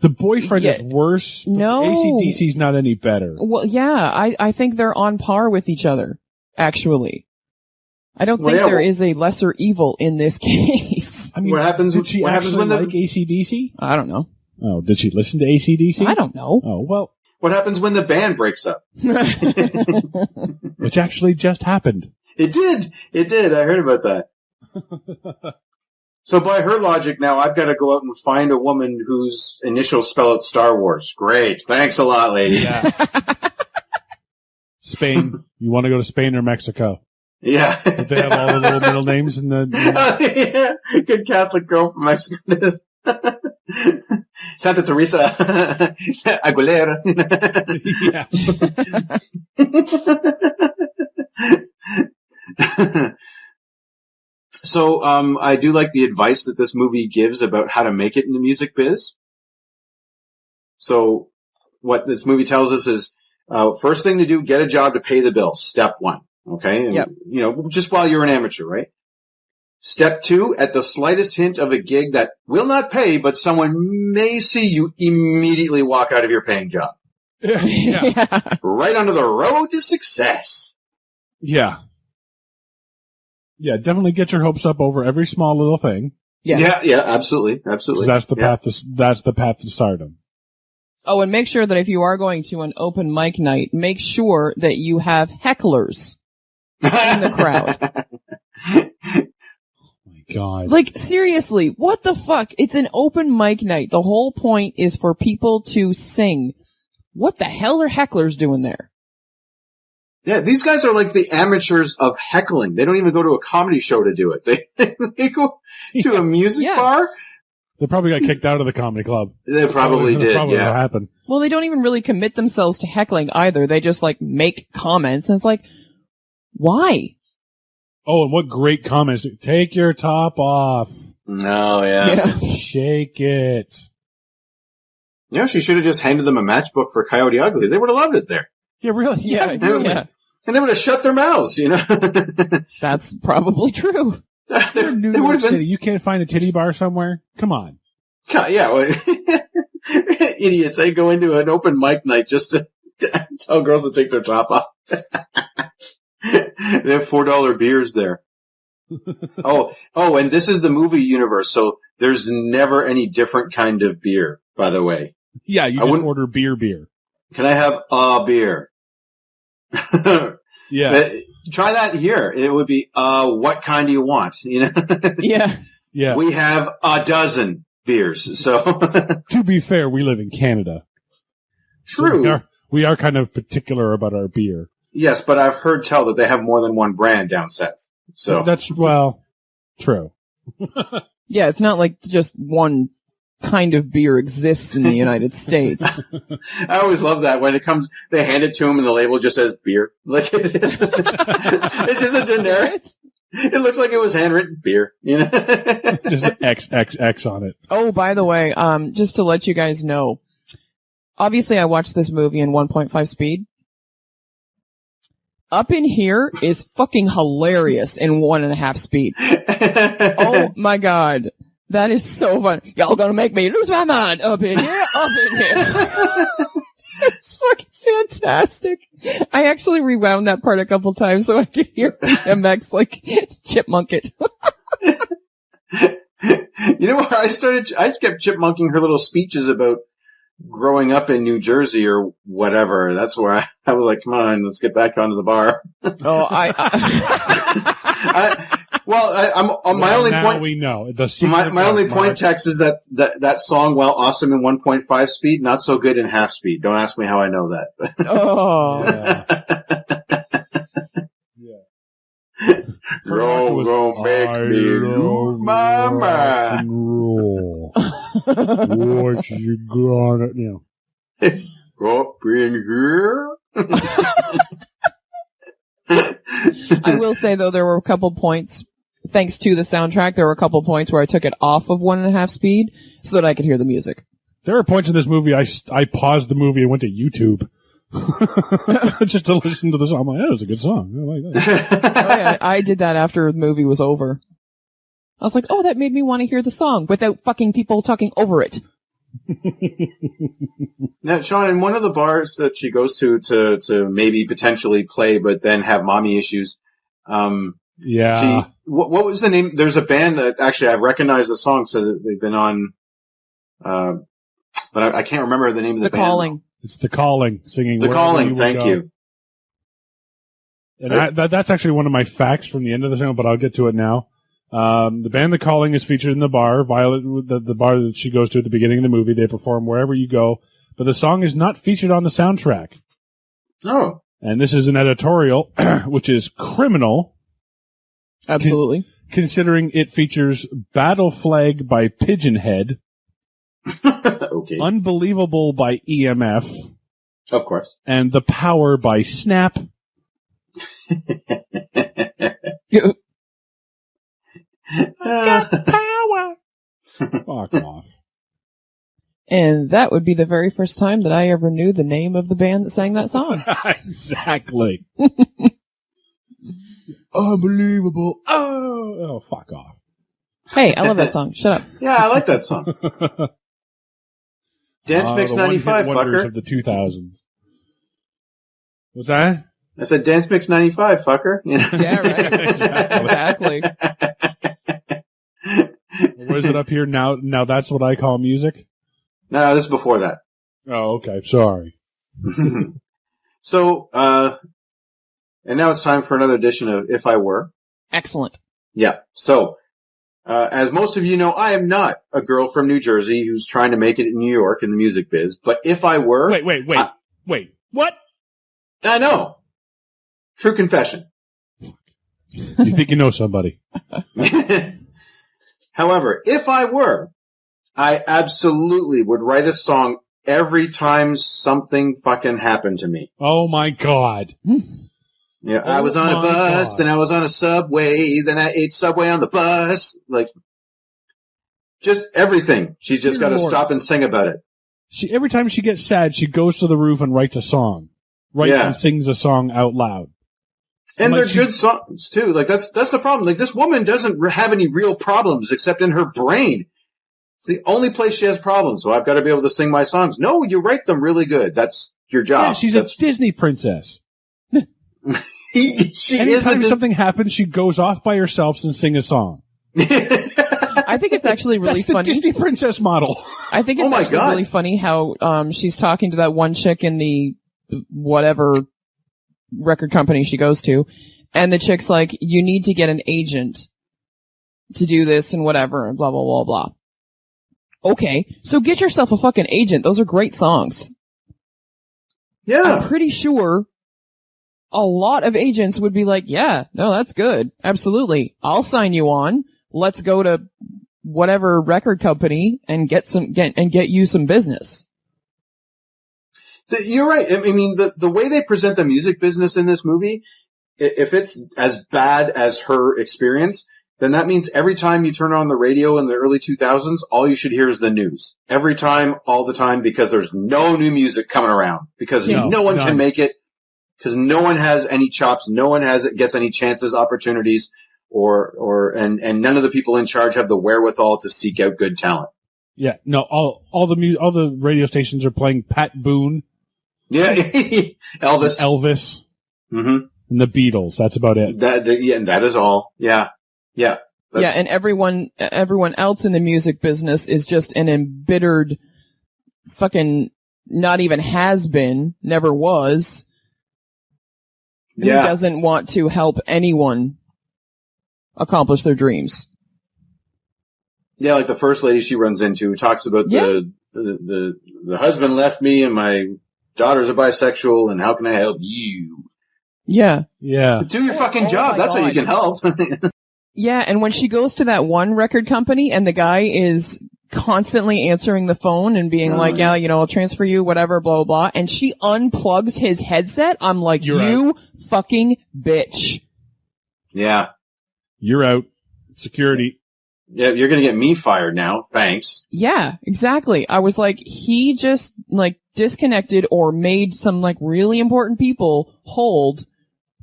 The boyfriend is worse. No. AC/DC's not any better. Well, yeah, I think they're on par with each other, actually. I don't think there is a lesser evil in this case. I mean, what happens did she actually like AC/DC? I don't know. Oh, did she listen to AC/DC? I don't know. Oh, well. What happens when the band breaks up? Which actually just happened. It did. I heard about that. So by her logic now, I've got to go out and find a woman whose initials spell out Star Wars. Great. Thanks a lot, lady. Yeah. Spain. You want to go to Spain or Mexico? Yeah. Don't they have all the little middle names in the... Yeah. Good Catholic girl from Mexico. Santa Teresa Aguilera. Yeah. So, I do like the advice that this movie gives about how to make it in the music biz. So, what this movie tells us is, first thing to do, get a job to pay the bills. Step one. Okay? And, yep. You know, just while you're an amateur, right? Step two, at the slightest hint of a gig that will not pay, but someone may see you, immediately walk out of your paying job. Yeah. Right onto the road to success. Yeah. Yeah, definitely get your hopes up over every small little thing. Yeah, absolutely. Absolutely. That's the path to stardom. Oh, and make sure that if you are going to an open mic night, make sure that you have hecklers in the crowd. God. Like, seriously, what the fuck? It's an open mic night. The whole point is for people to sing. What the hell are hecklers doing there? Yeah, these guys are like the amateurs of heckling. They don't even go to a comedy show to do it. They go to a music bar. They probably got kicked out of the comedy club. They probably did, probably yeah. what happened. Well, they don't even really commit themselves to heckling either. They just, like, make comments, and it's like, why? Oh, and what great comments. Take your top off. No, yeah. Shake it. You know, she should have just handed them a matchbook for Coyote Ugly. They would have loved it there. Yeah, really? Yeah. And they would have shut their mouths, you know? That's probably true. You're in New York City. You can't find a titty bar somewhere? Come on. Yeah, well, idiots. They go into an open mic night just to tell girls to take their top off. They have $4 beers there. Oh, and this is the movie universe, so there's never any different kind of beer, by the way. Yeah, you just order beer. Can I have a beer? Yeah. Try that here. It would be, what kind do you want? You know? Yeah. We have a dozen beers, so. To be fair, we live in Canada. True. So we are kind of particular about our beer. Yes, but I've heard tell that they have more than one brand down south. So. True. Yeah, it's not like just one kind of beer exists in the United States. I always love that when it comes, they hand it to him and the label just says beer. Like it's just a generic. It looks like it was handwritten beer, you know. Just XXX on it. Oh, by the way, just to let you guys know, obviously I watched this movie in 1.5 speed. Up in here is fucking hilarious in 1.5 speed. Oh my god. That is so fun. Y'all gonna make me lose my mind up in here. It's fucking fantastic. I actually rewound that part a couple times so I could hear DMX like chipmunk it. You know what? I kept chipmunking her little speeches about growing up in New Jersey or whatever. That's where I was like, come on, let's get back onto the bar. Oh, My only now point. we know. My only point, Tex, is that song, while awesome in 1.5 speed, not so good in half speed. Don't ask me how I know that. oh. Yeah. Go, make me lose my mind. Roll. What you gonna, Up in here. I will say, though, there were a couple points, thanks to the soundtrack, there were a couple points where I took it off of 1.5 speed so that I could hear the music. There are points in this movie I paused the movie and went to YouTube just to listen to the song. I'm like, that was a good song. I like that. Oh, yeah, I did that after the movie was over. I was like, oh, that made me want to hear the song without fucking people talking over it. Now, Sean, in one of the bars that she goes to maybe potentially play, but then have mommy issues. Yeah. What was the name? There's a band that actually I recognize the song, so they've been on, but I can't remember the name of the band. Calling. It's The Calling, singing. The Calling, Will thank Go. you. And that's actually one of my facts from the end of the song, but I'll get to it now. The band The Calling is featured in the bar, Violet, the bar that she goes to at the beginning of the movie. They perform wherever you go, but the song is not featured on the soundtrack. Oh. And this is an editorial, which is criminal. Absolutely. Considering it features Battle Flag by Pigeonhead. Okay. Unbelievable by EMF. Of course. And The Power by Snap. Got power. Fuck off. And that would be the very first time that I ever knew the name of the band that sang that song. Exactly. Unbelievable. Oh, fuck off. Hey, I love that song. Shut up. Yeah, I like that song. Dance Mix the 95, one-hit wonders fucker. of the 2000s. What's that? I said Dance Mix 95, fucker. Yeah, right. Exactly. What is it up here now? Now that's what I call music? No, this is before that. Oh, okay. Sorry. So, and now it's time for another edition of If I Were. Excellent. Yeah. So, as most of you know, I am not a girl from New Jersey who's trying to make it in New York in the music biz. But if I were... Wait. What? I know. True confession. You think you know somebody. However, if I were, I absolutely would write a song every time something fucking happened to me. Oh my God. Yeah, I was on a bus, then I was on a subway, then I ate Subway on the bus. Like, just everything. She's just got to stop and sing about it. Every time she gets sad, she goes to the roof and writes a song. And sings a song out loud. And they're good songs, too. Like, that's the problem. Like, this woman doesn't have any real problems except in her brain. It's the only place she has problems, so I've got to be able to sing my songs. No, you write them really good. That's your job. Yeah, she's a Disney princess. Anytime something happens, she goes off by herself and sing a song. I think it's actually really funny. funny. Disney princess model. I think it's actually really funny how she's talking to that one chick in the whatever record company she goes to, and the chick's like, you need to get an agent to do this and whatever, and blah, blah, blah, blah. Okay, so get yourself a fucking agent. Those are great songs. Yeah. I'm pretty sure a lot of agents would be like, yeah, no, that's good. Absolutely. I'll sign you on. Let's go to whatever record company and get you some business. You're right. I mean, the way they present the music business in this movie, if it's as bad as her experience, then that means every time you turn on the radio in the early 2000s, all you should hear is the news. Every time, all the time, because there's no new music coming around. Because no one can make it. Because no one has any chops. No one gets any chances, opportunities, and none of the people in charge have the wherewithal to seek out good talent. Yeah. No, all the radio stations are playing Pat Boone. Yeah. Elvis. Mm-hmm. And the Beatles. That's about it. And that is all. Yeah. Yeah. Yeah, and everyone else in the music business is just an embittered fucking not even has been, never was. Who doesn't want to help anyone accomplish their dreams. Yeah, like the first lady she runs into talks about the husband left me and my daughter's a bisexual and how can I help you? Yeah. Yeah. But do your fucking job. That's how you can help. Yeah, and when she goes to that one record company and the guy is constantly answering the phone and being like, yeah, I'll transfer you, whatever, blah, blah, blah, and she unplugs his headset, I'm like, you fucking bitch. Yeah. You're out. Security. Yeah, you're gonna get me fired now. Thanks. Yeah, exactly. I was like, he just, disconnected or made some, really important people hold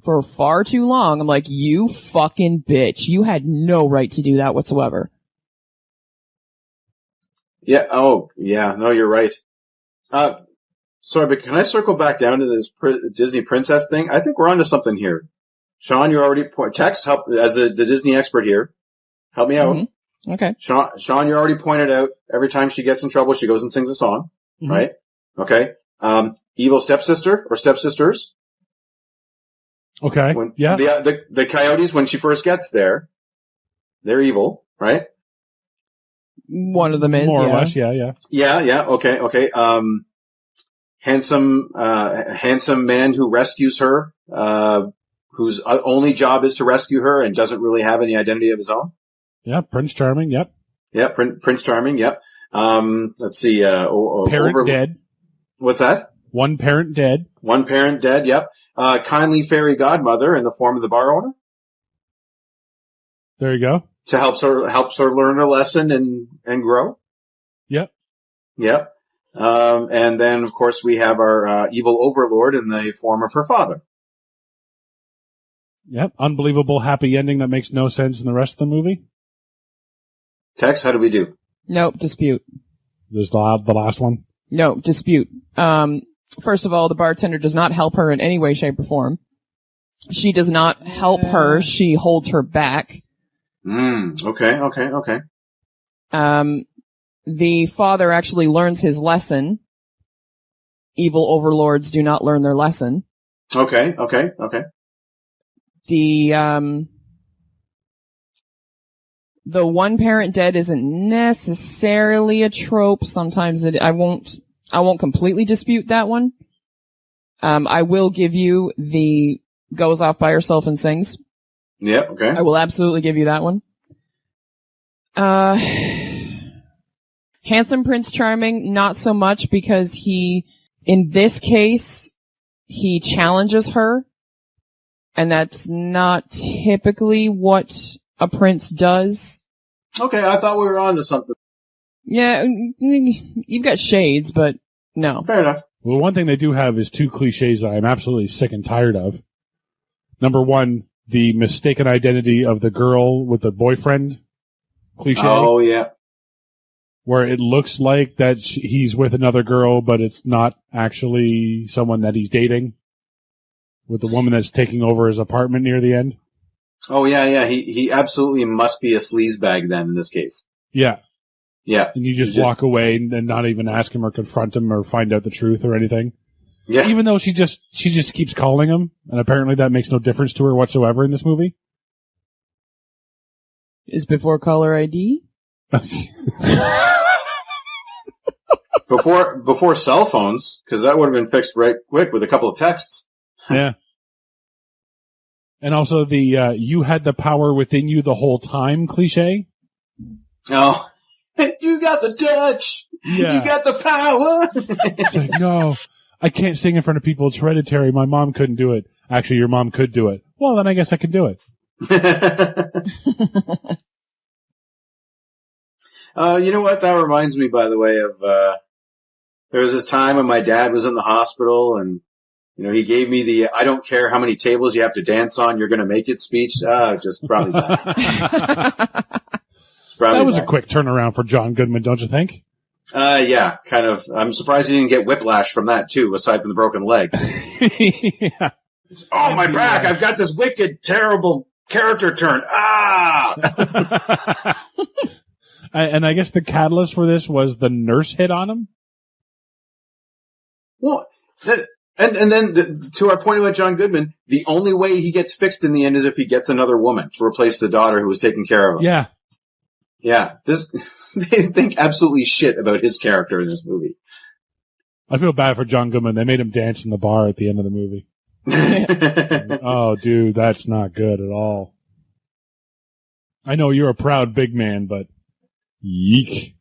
for far too long. I'm like, you fucking bitch. You had no right to do that whatsoever. Yeah. Oh, yeah. No, you're right. Sorry, but can I circle back down to this Disney princess thing? I think we're onto something here. Sean, you already text help as the Disney expert here. Help me out. Mm-hmm. Okay. Sean, you already pointed out every time she gets in trouble, she goes and sings a song, right? Okay. Evil stepsister or stepsisters. Okay. Yeah. The coyotes, when she first gets there, they're evil, right? One of them is more or less. Yeah. Yeah. Okay. Handsome man who rescues her, whose only job is to rescue her and doesn't really have any identity of his own. Yeah. Prince Charming. Yep. Yeah. Prince Charming. Yep. Let's see. Parent dead. What's that? One parent dead. One parent dead. Yep. Kindly fairy godmother in the form of the bar owner. There you go. To helps her learn her lesson and grow. Yep. Yep. And then of course we have our evil overlord in the form of her father. Yep. Unbelievable happy ending that makes no sense in the rest of the movie. Tex, how do we do? Nope, dispute. There's the last one. No, dispute. First of all, the bartender does not help her in any way, shape, or form. She does not help her. She holds her back. Okay. The father actually learns his lesson. Evil overlords do not learn their lesson. Okay. The one parent dead isn't necessarily a trope. Sometimes I won't completely dispute that one. I will give you the goes off by herself and sings. Yeah, okay. I will absolutely give you that one. Handsome Prince Charming, not so much because in this case, he challenges her. And that's not typically what a prince does. Okay, I thought we were on to something. Yeah, you've got shades, but no. Fair enough. Well, one thing they do have is two cliches that I'm absolutely sick and tired of. Number one, the mistaken identity of the girl with the boyfriend cliche. Oh, yeah. Where it looks like that he's with another girl, but it's not actually someone that he's dating. With the woman that's taking over his apartment near the end. Oh, yeah. He absolutely must be a sleazebag then in this case. Yeah. Yeah. And you just walk away and not even ask him or confront him or find out the truth or anything. Yeah. Even though she just keeps calling him, and apparently that makes no difference to her whatsoever in this movie. Is before caller ID? Before cell phones, because that would have been fixed right quick with a couple of texts. Yeah. And also the you had the power within you the whole time cliche. Oh, you got the touch. Yeah. You got the power. It's like, no, I can't sing in front of people. It's hereditary. My mom couldn't do it. Actually, your mom could do it. Well, then I guess I can do it. You know what? That reminds me, by the way, of there was this time when my dad was in the hospital and, he gave me the I don't care how many tables you have to dance on, you're going to make it speech. Just probably that. That was a quick turnaround for John Goodman, don't you think? Yeah, kind of. I'm surprised he didn't get whiplash from that, too, aside from the broken leg. Yeah. Oh, my back! I've got this wicked, terrible character turn. Ah! And I guess the catalyst for this was the nurse hit on him. Well, and then to our point about John Goodman, the only way he gets fixed in the end is if he gets another woman to replace the daughter who was taking care of him. Yeah. Yeah. They think absolutely shit about his character in this movie. I feel bad for John Goodman. They made him dance in the bar at the end of the movie. Oh, dude, that's not good at all. I know you're a proud big man, but yeek.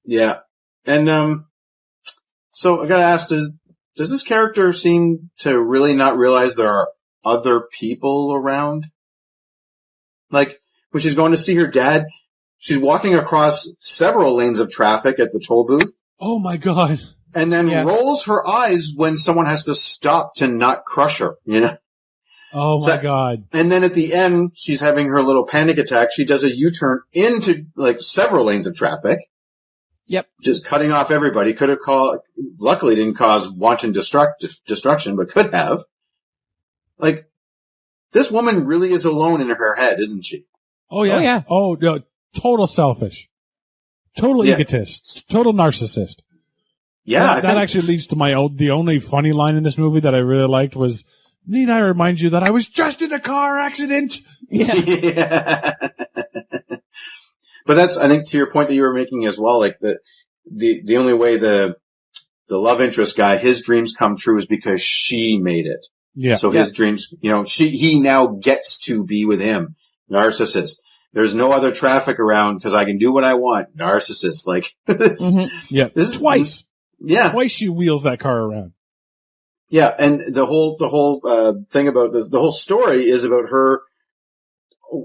Yeah. And, so I gotta ask, does this character seem to really not realize there are other people around? Like, when she's going to see her dad, she's walking across several lanes of traffic at the toll booth. Oh my God. And then rolls her eyes when someone has to stop to not crush her, you know? Oh my God. And then at the end, she's having her little panic attack. She does a U-turn into, like, several lanes of traffic. Yep. Just cutting off everybody. Could have luckily didn't cause wanton destruction, but could have. Like, this woman really is alone in her head, isn't she? Oh yeah. Oh, yeah. Oh, no, total selfish. Total egotist. Total narcissist. Yeah. That actually leads to the only funny line in this movie that I really liked was, need I remind you that I was just in a car accident? Yeah. Yeah. But that's, I think, to your point that you were making as well, like the only way the love interest guy, his dreams come true is because she made it. Yeah. So his dreams, you know, he now gets to be with him. Narcissist. There's no other traffic around because I can do what I want. Narcissist. Like, Yeah. This Twice. Yeah. Twice she wheels that car around. Yeah. And the whole thing about this, the whole story is about her,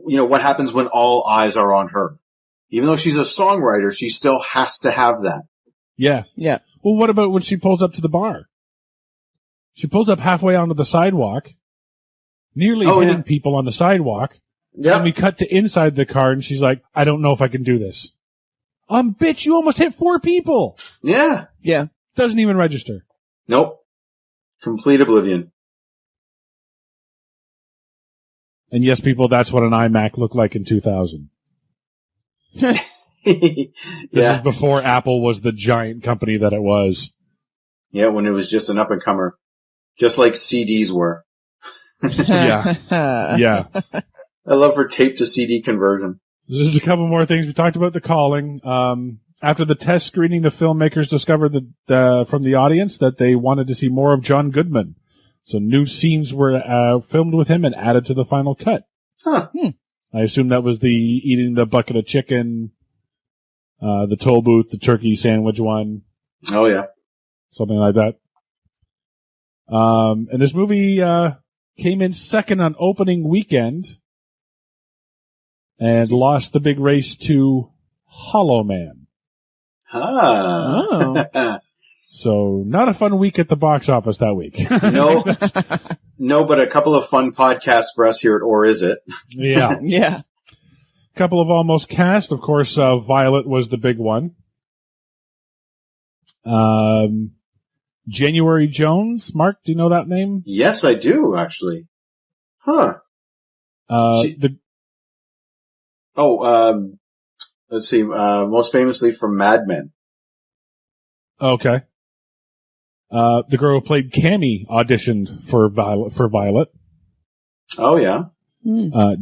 you know, what happens when all eyes are on her. Even though she's a songwriter, she still has to have that. Yeah. Yeah. Well, what about when she pulls up to the bar? She pulls up halfway onto the sidewalk, nearly hitting people on the sidewalk. Yeah. And we cut to inside the car and she's like, I don't know if I can do this. Bitch, you almost hit 4 people. Yeah. Yeah. Doesn't even register. Nope. Complete oblivion. And yes, people, that's what an iMac looked like in 2000. This is before Apple was the giant company that it was. Yeah, when it was just an up-and-comer. Just like CDs were. Yeah. Yeah. I love her tape-to-CD conversion. There's a couple more things. We talked about The Calling. After the test screening, the filmmakers discovered from the audience that they wanted to see more of John Goodman. So new scenes were filmed with him and added to the final cut. Huh. I assume that was the eating the bucket of chicken, the toll booth, the turkey sandwich one. Oh, yeah. Something like that. And this movie came in second on opening weekend and lost the big race to Hollow Man. Ah. So not a fun week at the box office that week. No, but a couple of fun podcasts for us here at Or Is It? Yeah. Yeah. Couple of almost cast. Of course, Violet was the big one. January Jones. Mark, do you know that name? Yes, I do, actually. Huh. Let's see. Most famously from Mad Men. Okay. The girl who played Cammy auditioned for Violet. Oh, yeah.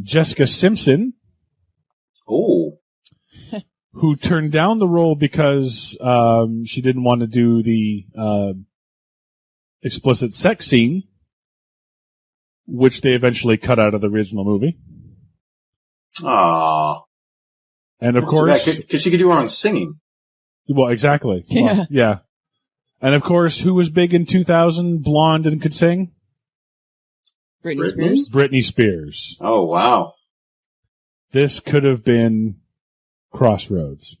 Jessica Simpson. Oh. Who turned down the role because she didn't want to do the explicit sex scene, which they eventually cut out of the original movie. Ah. And of course, because she could do her own singing. Well, exactly. Yeah. Well, yeah. And of course, who was big in 2000, blonde and could sing? Britney Spears. Britney Spears. Oh, wow. This could have been Crossroads.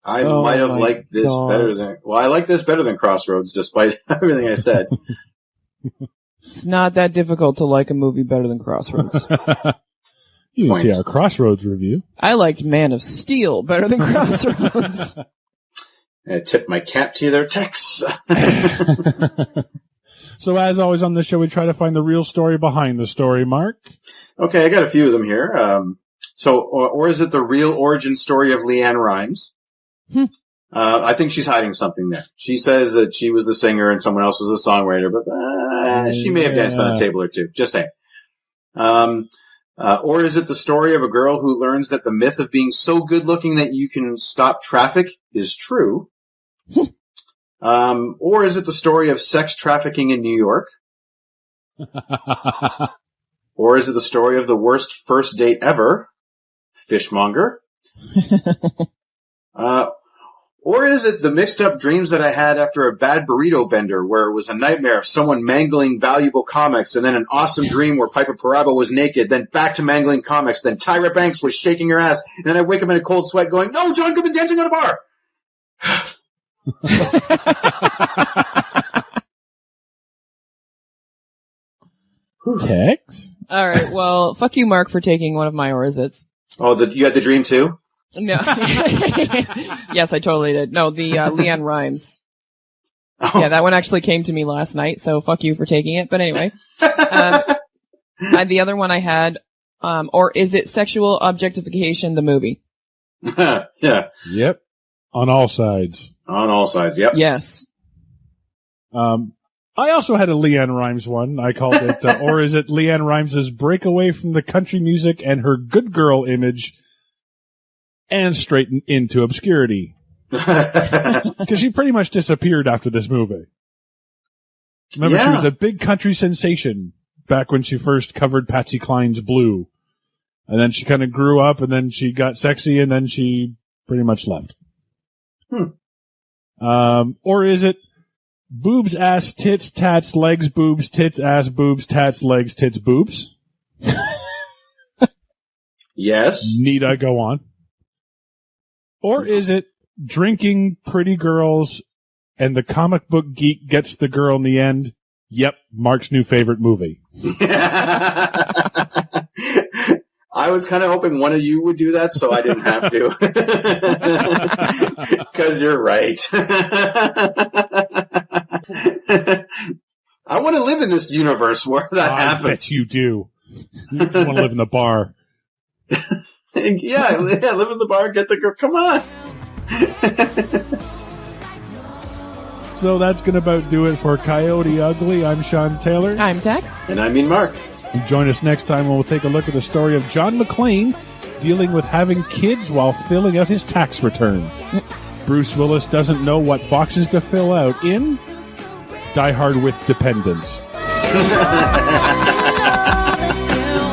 I might have liked this better than... Well, I like this better than Crossroads, despite everything I said. It's not that difficult to like a movie better than Crossroads. You can see our Crossroads review. I liked Man of Steel better than Crossroads. I tip my cap to their texts. So as always on this show, we try to find the real story behind the story, Mark. Okay, I got a few of them here. Or is it the real origin story of Leanne Rimes? I think she's hiding something there. She says that she was the singer and someone else was the songwriter, but she may have danced on a table or two. Just saying. Or is it the story of a girl who learns that the myth of being so good looking that you can stop traffic is true? Or is it the story of sex trafficking in New York? Or is it the story of the worst first date ever? Fishmonger? Or is it the mixed up dreams that I had after a bad burrito bender where it was a nightmare of someone mangling valuable comics and then an awesome dream where Piper Parabo was naked, then back to mangling comics, then Tyra Banks was shaking her ass, and then I wake up in a cold sweat going, no, John Goodman dancing on a bar! Tex? All right. Well, fuck you, Mark, for taking one of my or is it's. Oh, you had the dream too? No. Yes, I totally did. No, the Leanne Rimes. Oh. Yeah, that one actually came to me last night, so fuck you for taking it. But anyway. The other one I had, or is it sexual objectification, the movie? Yeah. Yep. On all sides. On all sides, yep. Yes. I also had a Leanne Rimes one. I called it, or is it Leanne Rimes' breakaway from the country music and her good girl image and straighten into obscurity? Because she pretty much disappeared after this movie. Remember, she was a big country sensation back when she first covered Patsy Cline's Blue. And then she kind of grew up, and then she got sexy, and then she pretty much left. Or is it boobs, ass, tits, tats, legs, boobs, tits, ass, boobs, tats, legs, tits, boobs? Yes. Need I go on? Or is it drinking pretty girls and the comic book geek gets the girl in the end? Yep, Mark's new favorite movie. I was kind of hoping one of you would do that, so I didn't have to. Because you're right. I want to live in this universe where that happens. I bet you do. You just want to live in the bar. Yeah, live in the bar, get the girl. Come on. So that's going to about do it for Coyote Ugly. I'm Sean Taylor. I'm Tex. And I mean Mark. Join us next time when we'll take a look at the story of John McClane dealing with having kids while filling out his tax return. Bruce Willis doesn't know what boxes to fill out in Die Hard with Dependents. I know that you